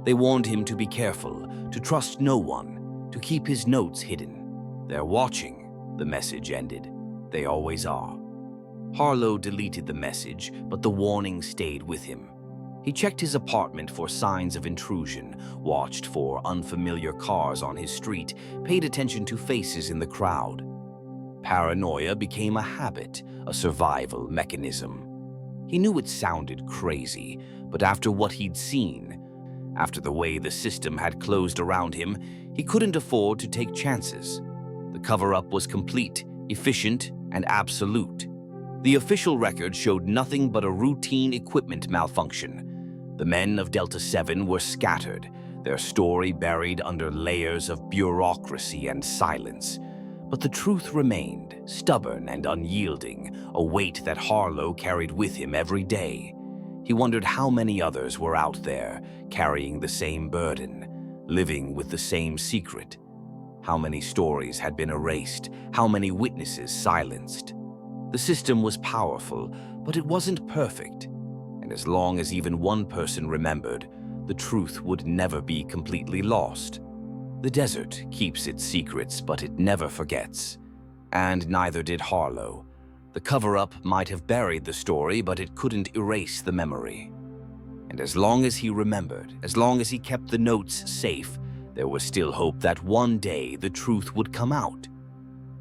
They warned him to be careful, to trust no one, to keep his notes hidden. "They're watching," the message ended. "They always are." Harlow deleted the message, but the warning stayed with him. He checked his apartment for signs of intrusion, watched for unfamiliar cars on his street, paid attention to faces in the crowd. Paranoia became a habit, a survival mechanism. He knew it sounded crazy, but after what he'd seen, After the way the system had closed around him, he couldn't afford to take chances. The cover-up was complete, efficient, and absolute. The official record showed nothing but a routine equipment malfunction. The men of Delta 7 were scattered, their story buried under layers of bureaucracy and silence. But the truth remained, stubborn and unyielding, a weight that Harlow carried with him every day. He wondered how many others were out there, carrying the same burden, living with the same secret. How many stories had been erased, how many witnesses silenced. The system was powerful, but it wasn't perfect. And as long as even one person remembered, the truth would never be completely lost. The desert keeps its secrets, but it never forgets. And neither did Harlow. The cover-up might have buried the story, but it couldn't erase the memory. And as long as he remembered, as long as he kept the notes safe, there was still hope that one day the truth would come out.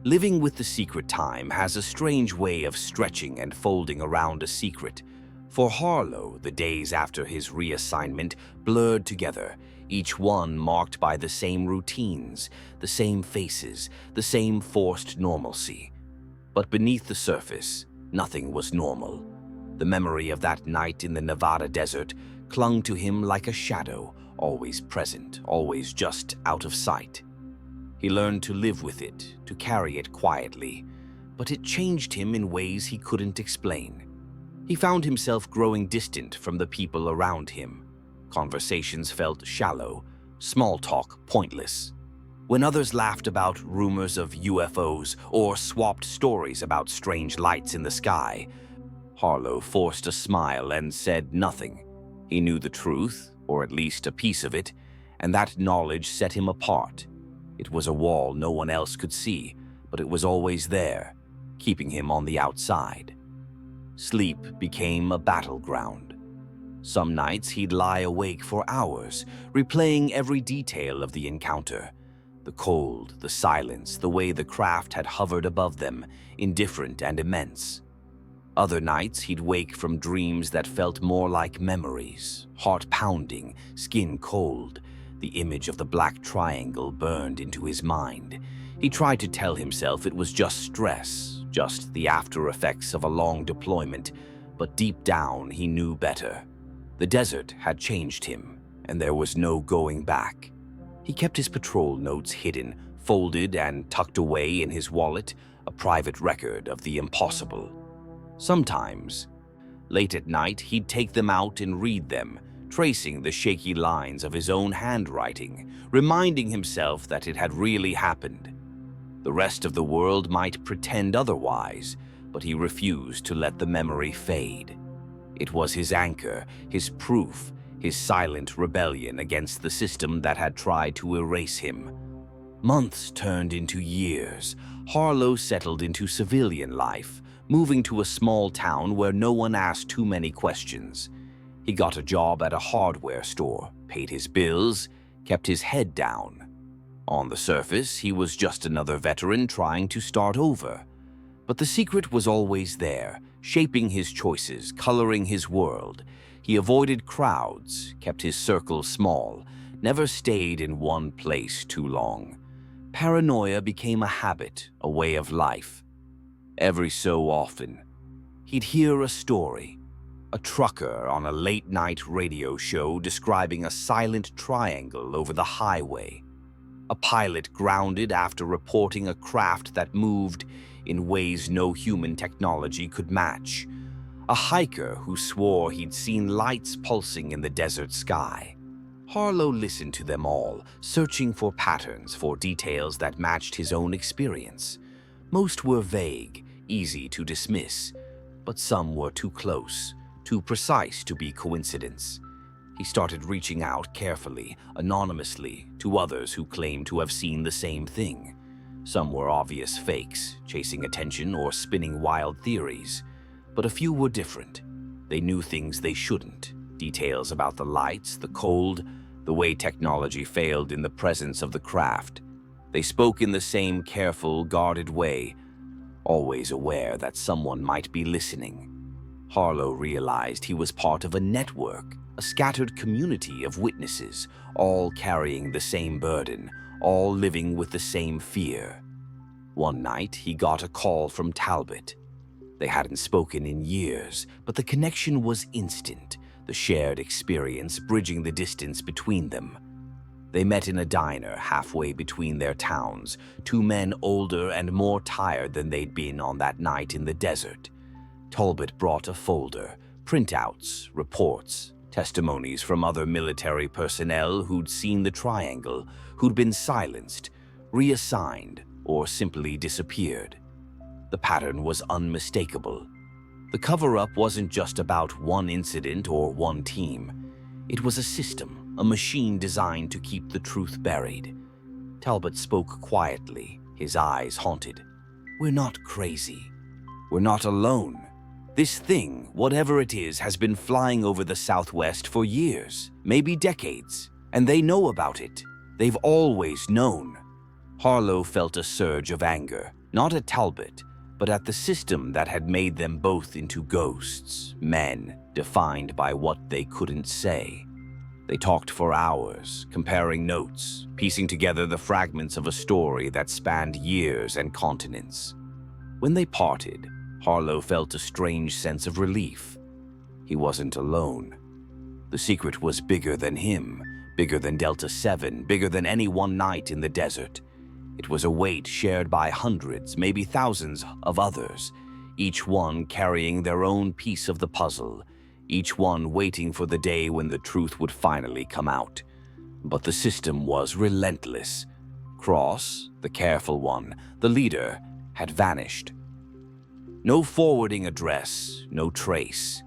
Living with the secret time has a strange way of stretching and folding around a secret. For Harlow, the days after his reassignment blurred together, each one marked by the same routines, the same faces, the same forced normalcy. But beneath the surface, nothing was normal. The memory of that night in the Nevada desert clung to him like a shadow, always present, always just out of sight. He learned to live with it, to carry it quietly, but it changed him in ways he couldn't explain. He found himself growing distant from the people around him. Conversations felt shallow, small talk pointless. When others laughed about rumors of UFOs or swapped stories about strange lights in the sky, Harlow forced a smile and said nothing. He knew the truth, or at least a piece of it, and that knowledge set him apart. It was a wall no one else could see, but it was always there, keeping him on the outside. Sleep became a battleground. Some nights he'd lie awake for hours, replaying every detail of the encounter. The cold, the silence, the way the craft had hovered above them, indifferent and immense. Other nights he'd wake from dreams that felt more like memories, heart pounding, skin cold. The image of the black triangle burned into his mind. He tried to tell himself it was just stress, just the after effects of a long deployment, but deep down he knew better. The desert had changed him, and there was no going back. He kept his patrol notes hidden, folded and tucked away in his wallet, a private record of the impossible. Sometimes, late at night, he'd take them out and read them, tracing the shaky lines of his own handwriting, reminding himself that it had really happened. The rest of the world might pretend otherwise, but he refused to let the memory fade. It was his anchor, his proof, his silent rebellion against the system that had tried to erase him. Months turned into years. Harlow settled into civilian life, moving to a small town where no one asked too many questions. He got a job at a hardware store, paid his bills, kept his head down. On the surface, he was just another veteran trying to start over. But the secret was always there, shaping his choices, coloring his world. He avoided crowds, kept his circle small, never stayed in one place too long. Paranoia became a habit, a way of life. Every so often, he'd hear a story. A trucker on a late-night radio show describing a silent triangle over the highway. A pilot grounded after reporting a craft that moved in ways no human technology could match. A hiker who swore he'd seen lights pulsing in the desert sky. Harlow listened to them all, searching for patterns, for details that matched his own experience. Most were vague, easy to dismiss, but some were too close, too precise to be coincidence. He started reaching out carefully, anonymously, to others who claimed to have seen the same thing. Some were obvious fakes, chasing attention or spinning wild theories. But a few were different. They knew things they shouldn't. Details about the lights, the cold, the way technology failed in the presence of the craft. They spoke in the same careful, guarded way, always aware that someone might be listening. Harlow realized he was part of a network, a a scattered community of witnesses, all carrying the same burden, all living with the same fear. One night, he got a call from Talbot. They hadn't spoken in years, but the connection was instant, the shared experience bridging the distance between them. They met in a diner halfway between their towns, two men older and more tired than they'd been on that night in the desert. Talbot brought a folder, printouts, reports, testimonies from other military personnel who'd seen the triangle, who'd been silenced, reassigned, or simply disappeared. The pattern was unmistakable. The cover-up wasn't just about one incident or one team. It was a system, a machine designed to keep the truth buried. Talbot spoke quietly, his eyes haunted. "We're not crazy. We're not alone. This thing, whatever it is, has been flying over the Southwest for years, maybe decades, and they know about it. They've always known." Harlow felt a surge of anger, not at Talbot, but at the system that had made them both into ghosts, men defined by what they couldn't say. They talked for hours, comparing notes, piecing together the fragments of a story that spanned years and continents. When they parted, Harlow felt a strange sense of relief. He wasn't alone. The secret was bigger than him, bigger than Delta 7, bigger than any one night in the desert. It was a weight shared by hundreds, maybe thousands of others, each one carrying their own piece of the puzzle, each one waiting for the day when the truth would finally come out. But the system was relentless. Cross, the careful one, the leader, had vanished. No forwarding address, no trace.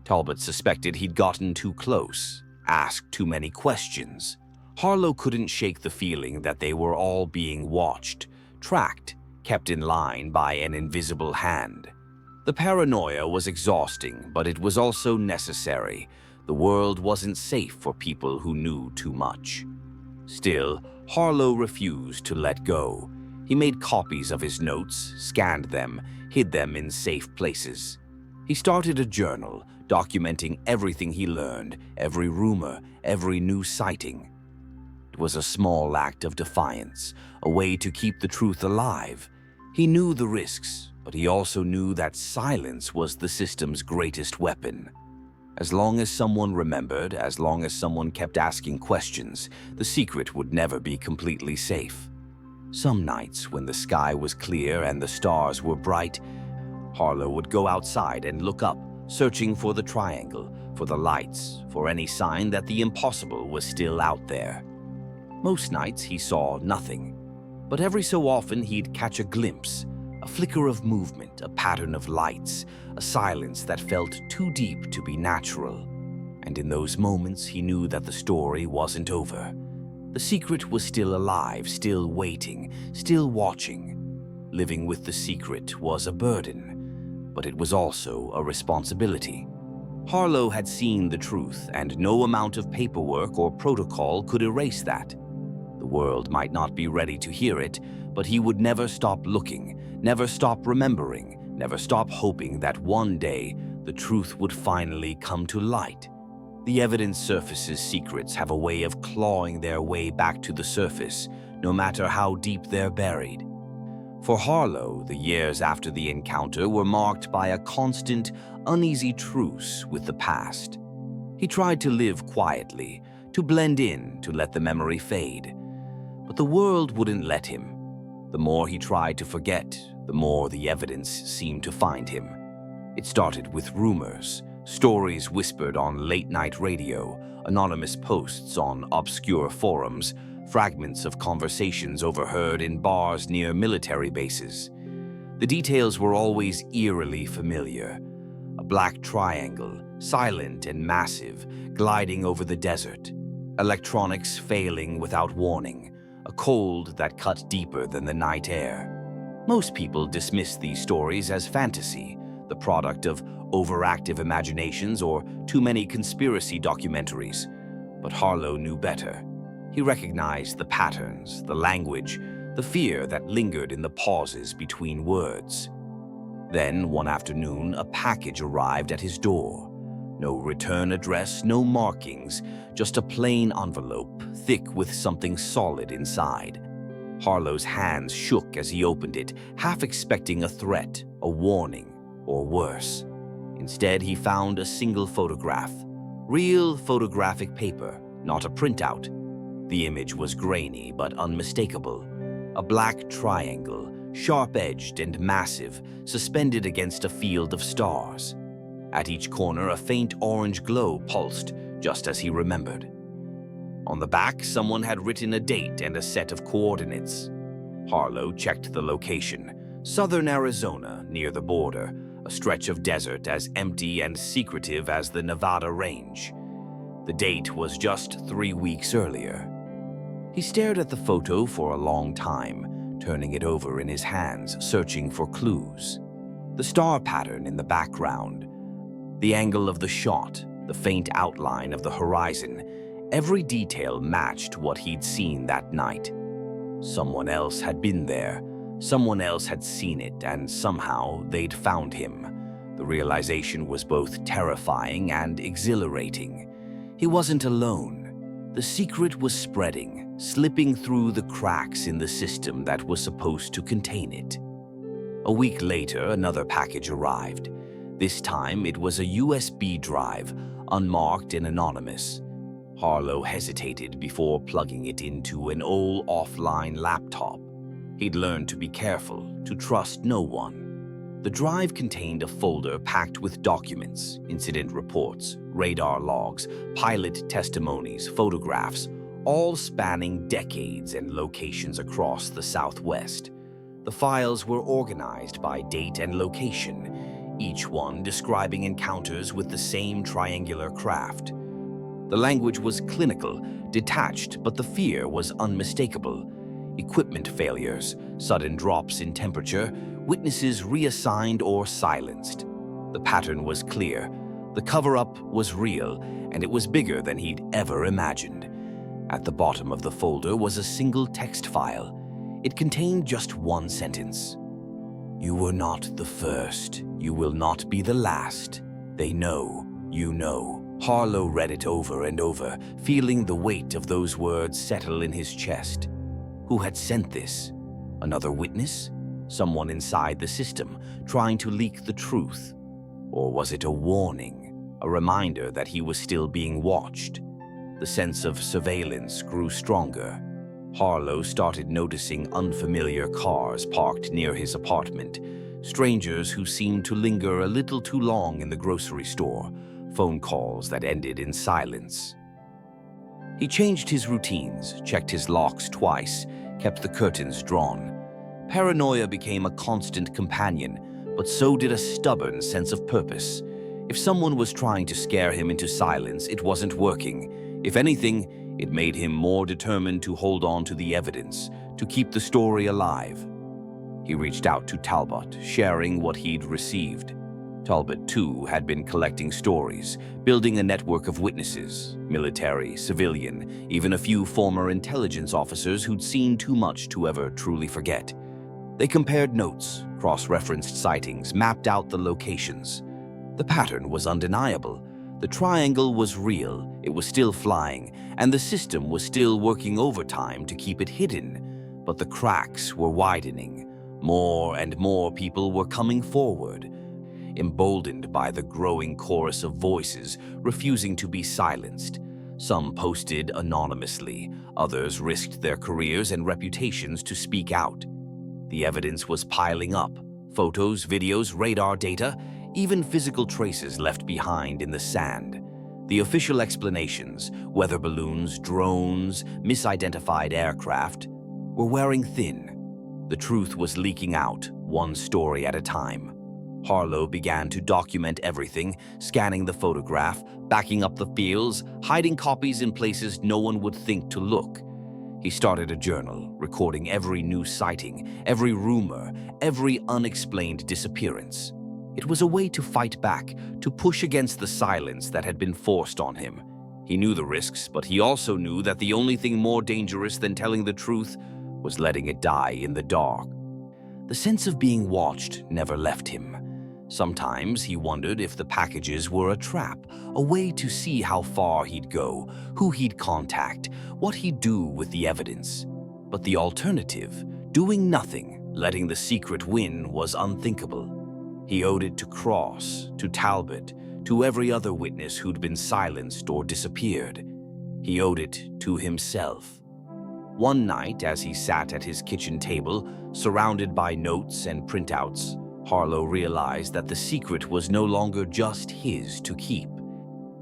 Talbot suspected he'd gotten too close, asked too many questions. Harlow couldn't shake the feeling that they were all being watched, tracked, kept in line by an invisible hand. The paranoia was exhausting, but it was also necessary. The world wasn't safe for people who knew too much. Still, Harlow refused to let go. He made copies of his notes, scanned them, hid them in safe places. He started a journal, documenting everything he learned, every rumor, every new sighting. It was a small act of defiance, a way to keep the truth alive. He knew the risks, but he also knew that silence was the system's greatest weapon. As long as someone remembered, as long as someone kept asking questions, the secret would never be completely safe. Some nights, when the sky was clear and the stars were bright, Harlow would go outside and look up, searching for the triangle, for the lights, for any sign that the impossible was still out there. Most nights he saw nothing, but every so often he'd catch a glimpse, a flicker of movement, a pattern of lights, a silence that felt too deep to be natural. And in those moments he knew that the story wasn't over. The secret was still alive, still waiting, still watching. Living with the secret was a burden, but it was also a responsibility. Harlow had seen the truth, and no amount of paperwork or protocol could erase that. The world might not be ready to hear it, but he would never stop looking, never stop remembering, never stop hoping that one day the truth would finally come to light. The evidence surface's secrets have a way of clawing their way back to the surface, no matter how deep they're buried. For Harlow, the years after the encounter were marked by a constant, uneasy truce with the past. He tried to live quietly, to blend in, to let the memory fade. But the world wouldn't let him. The more he tried to forget, the more the evidence seemed to find him. It started with rumors, stories whispered on late-night radio, anonymous posts on obscure forums, fragments of conversations overheard in bars near military bases. The details were always eerily familiar. A black triangle, silent and massive, gliding over the desert. Electronics failing without warning. A cold that cut deeper than the night air. Most people dismiss these stories as fantasy, the product of overactive imaginations or too many conspiracy documentaries. But Harlow knew better. He recognized the patterns, the language, the fear that lingered in the pauses between words. Then, one afternoon, a package arrived at his door. No return address, no markings, just a plain envelope, thick with something solid inside. Harlow's hands shook as he opened it, half expecting a threat, a warning, or worse. Instead, he found a single photograph. Real photographic paper, not a printout. The image was grainy but unmistakable. A black triangle, sharp-edged and massive, suspended against a field of stars. At each corner, a faint orange glow pulsed, just as he remembered. On the back, someone had written a date and a set of coordinates. Harlow checked the location. Southern Arizona, near the border, a stretch of desert as empty and secretive as the Nevada range. The date was just 3 weeks earlier. He stared at the photo for a long time, turning it over in his hands, searching for clues. The star pattern in the background, the angle of the shot, the faint outline of the horizon, every detail matched what he'd seen that night. Someone else had been there, someone else had seen it, and somehow they'd found him. The realization was both terrifying and exhilarating. He wasn't alone. The secret was spreading, slipping through the cracks in the system that was supposed to contain it. A week later, another package arrived. This time, it was a USB drive, unmarked and anonymous. Harlow hesitated before plugging it into an old offline laptop. He'd learned to be careful, to trust no one. The drive contained a folder packed with documents, incident reports, radar logs, pilot testimonies, photographs, all spanning decades and locations across the Southwest. The files were organized by date and location, each one describing encounters with the same triangular craft. The language was clinical, detached, but the fear was unmistakable. Equipment failures, sudden drops in temperature, witnesses reassigned or silenced. The pattern was clear. The cover-up was real, and it was bigger than he'd ever imagined. At the bottom of the folder was a single text file. It contained just one sentence. "You were not the first. You will not be the last. They know. You know." Harlow read it over and over, feeling the weight of those words settle in his chest. Who had sent this? Another witness? Someone inside the system, trying to leak the truth? Or was it a warning, a reminder that he was still being watched? The sense of surveillance grew stronger. Harlow started noticing unfamiliar cars parked near his apartment, strangers who seemed to linger a little too long in the grocery store, phone calls that ended in silence. He changed his routines, checked his locks twice, kept the curtains drawn. Paranoia became a constant companion, but so did a stubborn sense of purpose. If someone was trying to scare him into silence, it wasn't working. If anything, it made him more determined to hold on to the evidence, to keep the story alive. He reached out to Talbot, sharing what he'd received. Talbot, too, had been collecting stories, building a network of witnesses, military, civilian, even a few former intelligence officers who'd seen too much to ever truly forget. They compared notes, cross-referenced sightings, mapped out the locations. The pattern was undeniable. The triangle was real, it was still flying, and the system was still working overtime to keep it hidden. But the cracks were widening. More and more people were coming forward, emboldened by the growing chorus of voices refusing to be silenced. Some posted anonymously, others risked their careers and reputations to speak out. The evidence was piling up: photos, videos, radar data, even physical traces left behind in the sand. The official explanations, weather balloons, drones, misidentified aircraft, were wearing thin. The truth was leaking out, one story at a time. Harlow began to document everything, scanning the photograph, backing up the files, hiding copies in places no one would think to look. He started a journal, recording every new sighting, every rumor, every unexplained disappearance. It was a way to fight back, to push against the silence that had been forced on him. He knew the risks, but he also knew that the only thing more dangerous than telling the truth was letting it die in the dark. The sense of being watched never left him. Sometimes he wondered if the packages were a trap, a way to see how far he'd go, who he'd contact, what he'd do with the evidence. But the alternative, doing nothing, letting the secret win, was unthinkable. He owed it to Cross, to Talbot, to every other witness who'd been silenced or disappeared. He owed it to himself. One night, as he sat at his kitchen table, surrounded by notes and printouts, Harlow realized that the secret was no longer just his to keep.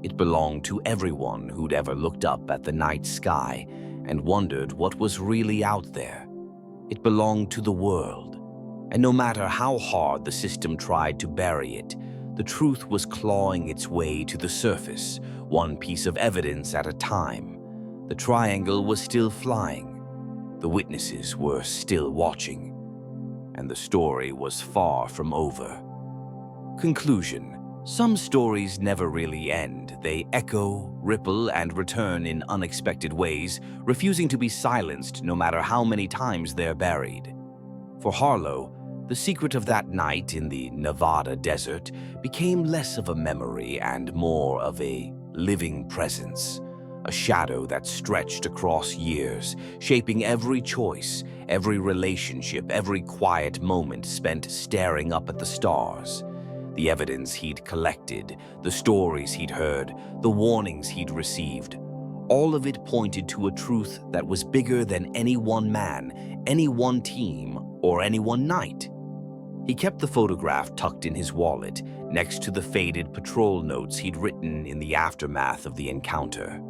It belonged to everyone who'd ever looked up at the night sky and wondered what was really out there. It belonged to the world, and no matter how hard the system tried to bury it, the truth was clawing its way to the surface, one piece of evidence at a time. The triangle was still flying. The witnesses were still watching. And the story was far from over. Conclusion. Some stories never really end. They echo, ripple, and return in unexpected ways, refusing to be silenced no matter how many times they're buried. For Harlow, the secret of that night in the Nevada desert became less of a memory and more of a living presence, a shadow that stretched across years, shaping every choice, every relationship, every quiet moment spent staring up at the stars. The evidence he'd collected, the stories he'd heard, the warnings he'd received, all of it pointed to a truth that was bigger than any one man, any one team, or any one night. He kept the photograph tucked in his wallet, next to the faded patrol notes he'd written in the aftermath of the encounter.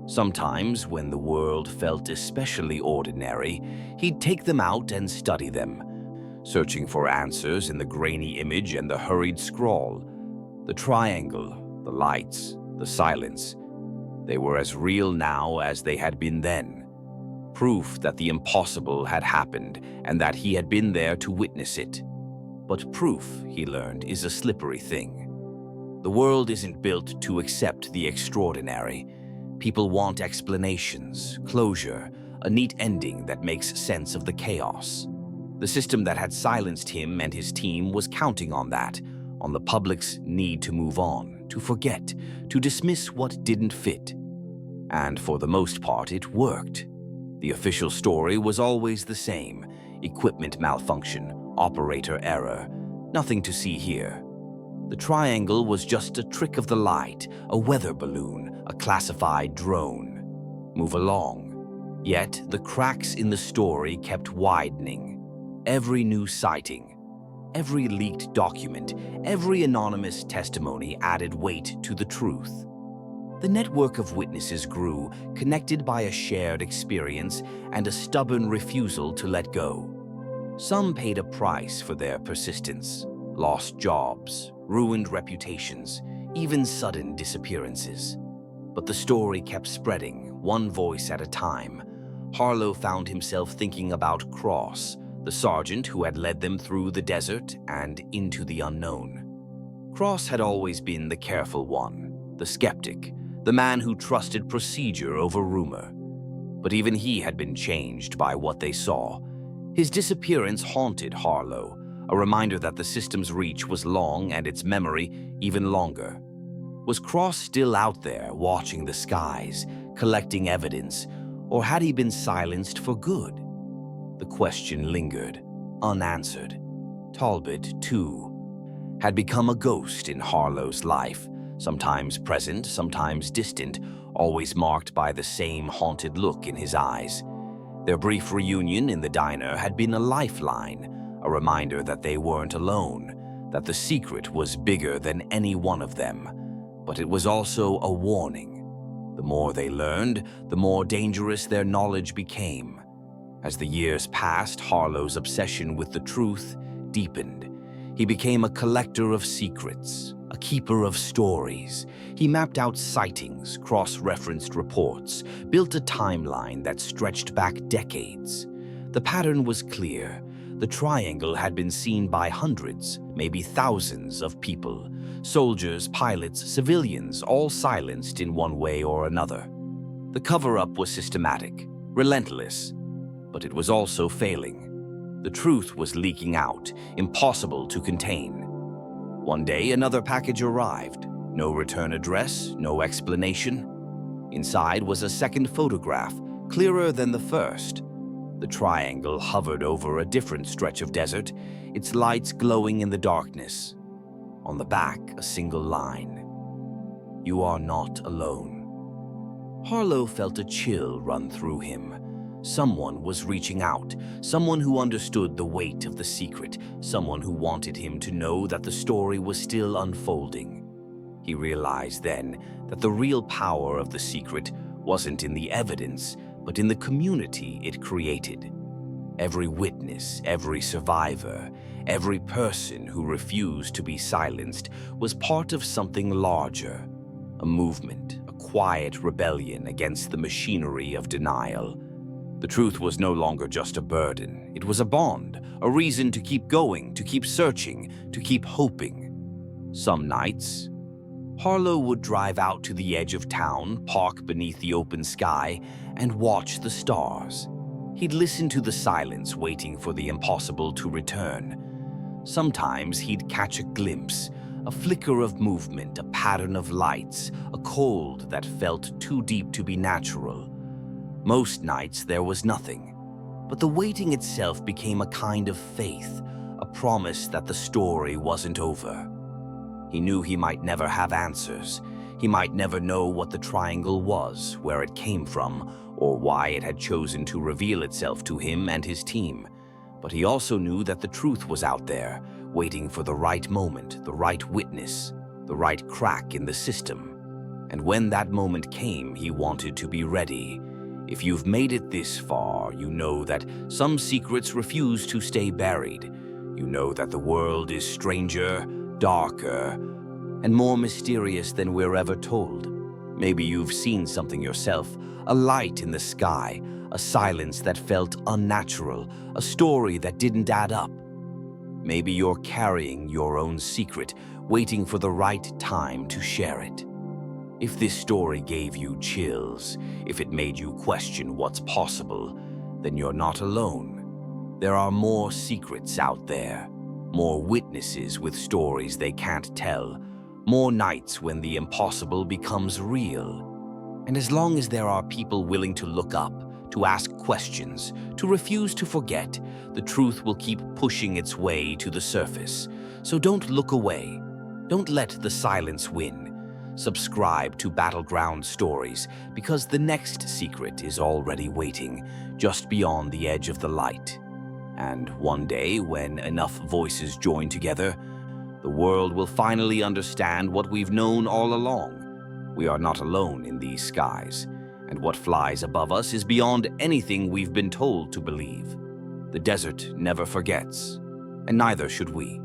Sometimes, when the world felt especially ordinary, he'd take them out and study them, searching for answers in the grainy image and the hurried scrawl. The triangle, the lights, the silence, they were as real now as they had been then. Proof that the impossible had happened and that he had been there to witness it. But proof, he learned, is a slippery thing. The world isn't built to accept the extraordinary. People want explanations, closure, a neat ending that makes sense of the chaos. The system that had silenced him and his team was counting on that, on the public's need to move on, to forget, to dismiss what didn't fit. And for the most part, it worked. The official story was always the same: equipment malfunction, operator error, nothing to see here. The triangle was just a trick of the light, a weather balloon, a classified drone. Move along. Yet the cracks in the story kept widening. Every new sighting, every leaked document, every anonymous testimony added weight to the truth. The network of witnesses grew, connected by a shared experience and a stubborn refusal to let go. Some paid a price for their persistence, lost jobs, ruined reputations, even sudden disappearances. But the story kept spreading, one voice at a time. Harlow found himself thinking about Cross, the sergeant who had led them through the desert and into the unknown. Cross had always been the careful one, the skeptic, the man who trusted procedure over rumor. But even he had been changed by what they saw. His disappearance haunted Harlow, a reminder that the system's reach was long and its memory even longer. Was Cross still out there watching the skies, collecting evidence, or had he been silenced for good? The question lingered, unanswered. Talbot, too, had become a ghost in Harlow's life, sometimes present, sometimes distant, always marked by the same haunted look in his eyes. Their brief reunion in the diner had been a lifeline, a reminder that they weren't alone, that the secret was bigger than any one of them. But it was also a warning. The more they learned, the more dangerous their knowledge became. As the years passed, Harlow's obsession with the truth deepened. He became a collector of secrets, a keeper of stories. He mapped out sightings, cross-referenced reports, built a timeline that stretched back decades. The pattern was clear. The triangle had been seen by hundreds, maybe thousands of people. Soldiers, pilots, civilians, all silenced in one way or another. The cover-up was systematic, relentless, but it was also failing. The truth was leaking out, impossible to contain. One day, another package arrived. No return address, no explanation. Inside was a second photograph, clearer than the first. The triangle hovered over a different stretch of desert, its lights glowing in the darkness. On the back, a single line: "You are not alone." Harlow felt a chill run through him. Someone was reaching out, someone who understood the weight of the secret, someone who wanted him to know that the story was still unfolding. He realized then that the real power of the secret wasn't in the evidence, but in the community it created. Every witness, every survivor, every person who refused to be silenced was part of something larger, a movement, a quiet rebellion against the machinery of denial. The truth was no longer just a burden. It was a bond, a reason to keep going, to keep searching, to keep hoping. Some nights, Harlow would drive out to the edge of town, park beneath the open sky, and watch the stars. He'd listen to the silence, waiting for the impossible to return. Sometimes he'd catch a glimpse, a flicker of movement, a pattern of lights, a cold that felt too deep to be natural. Most nights there was nothing, but the waiting itself became a kind of faith, a promise that the story wasn't over. He knew he might never have answers. He might never know what the triangle was, where it came from, or why it had chosen to reveal itself to him and his team. But he also knew that the truth was out there, waiting for the right moment, the right witness, the right crack in the system. And when that moment came, he wanted to be ready. If you've made it this far, you know that some secrets refuse to stay buried. You know that the world is stranger, darker, and more mysterious than we're ever told. Maybe you've seen something yourself, a light in the sky, a silence that felt unnatural, a story that didn't add up. Maybe you're carrying your own secret, waiting for the right time to share it. If this story gave you chills, if it made you question what's possible, then you're not alone. There are more secrets out there, more witnesses with stories they can't tell, more nights when the impossible becomes real. And as long as there are people willing to look up, to ask questions, to refuse to forget, the truth will keep pushing its way to the surface. So don't look away. Don't let the silence win. Subscribe to Battleground Stories, because the next secret is already waiting, just beyond the edge of the light. And one day, when enough voices join together, the world will finally understand what we've known all along. We are not alone in these skies, and what flies above us is beyond anything we've been told to believe. The desert never forgets, and neither should we.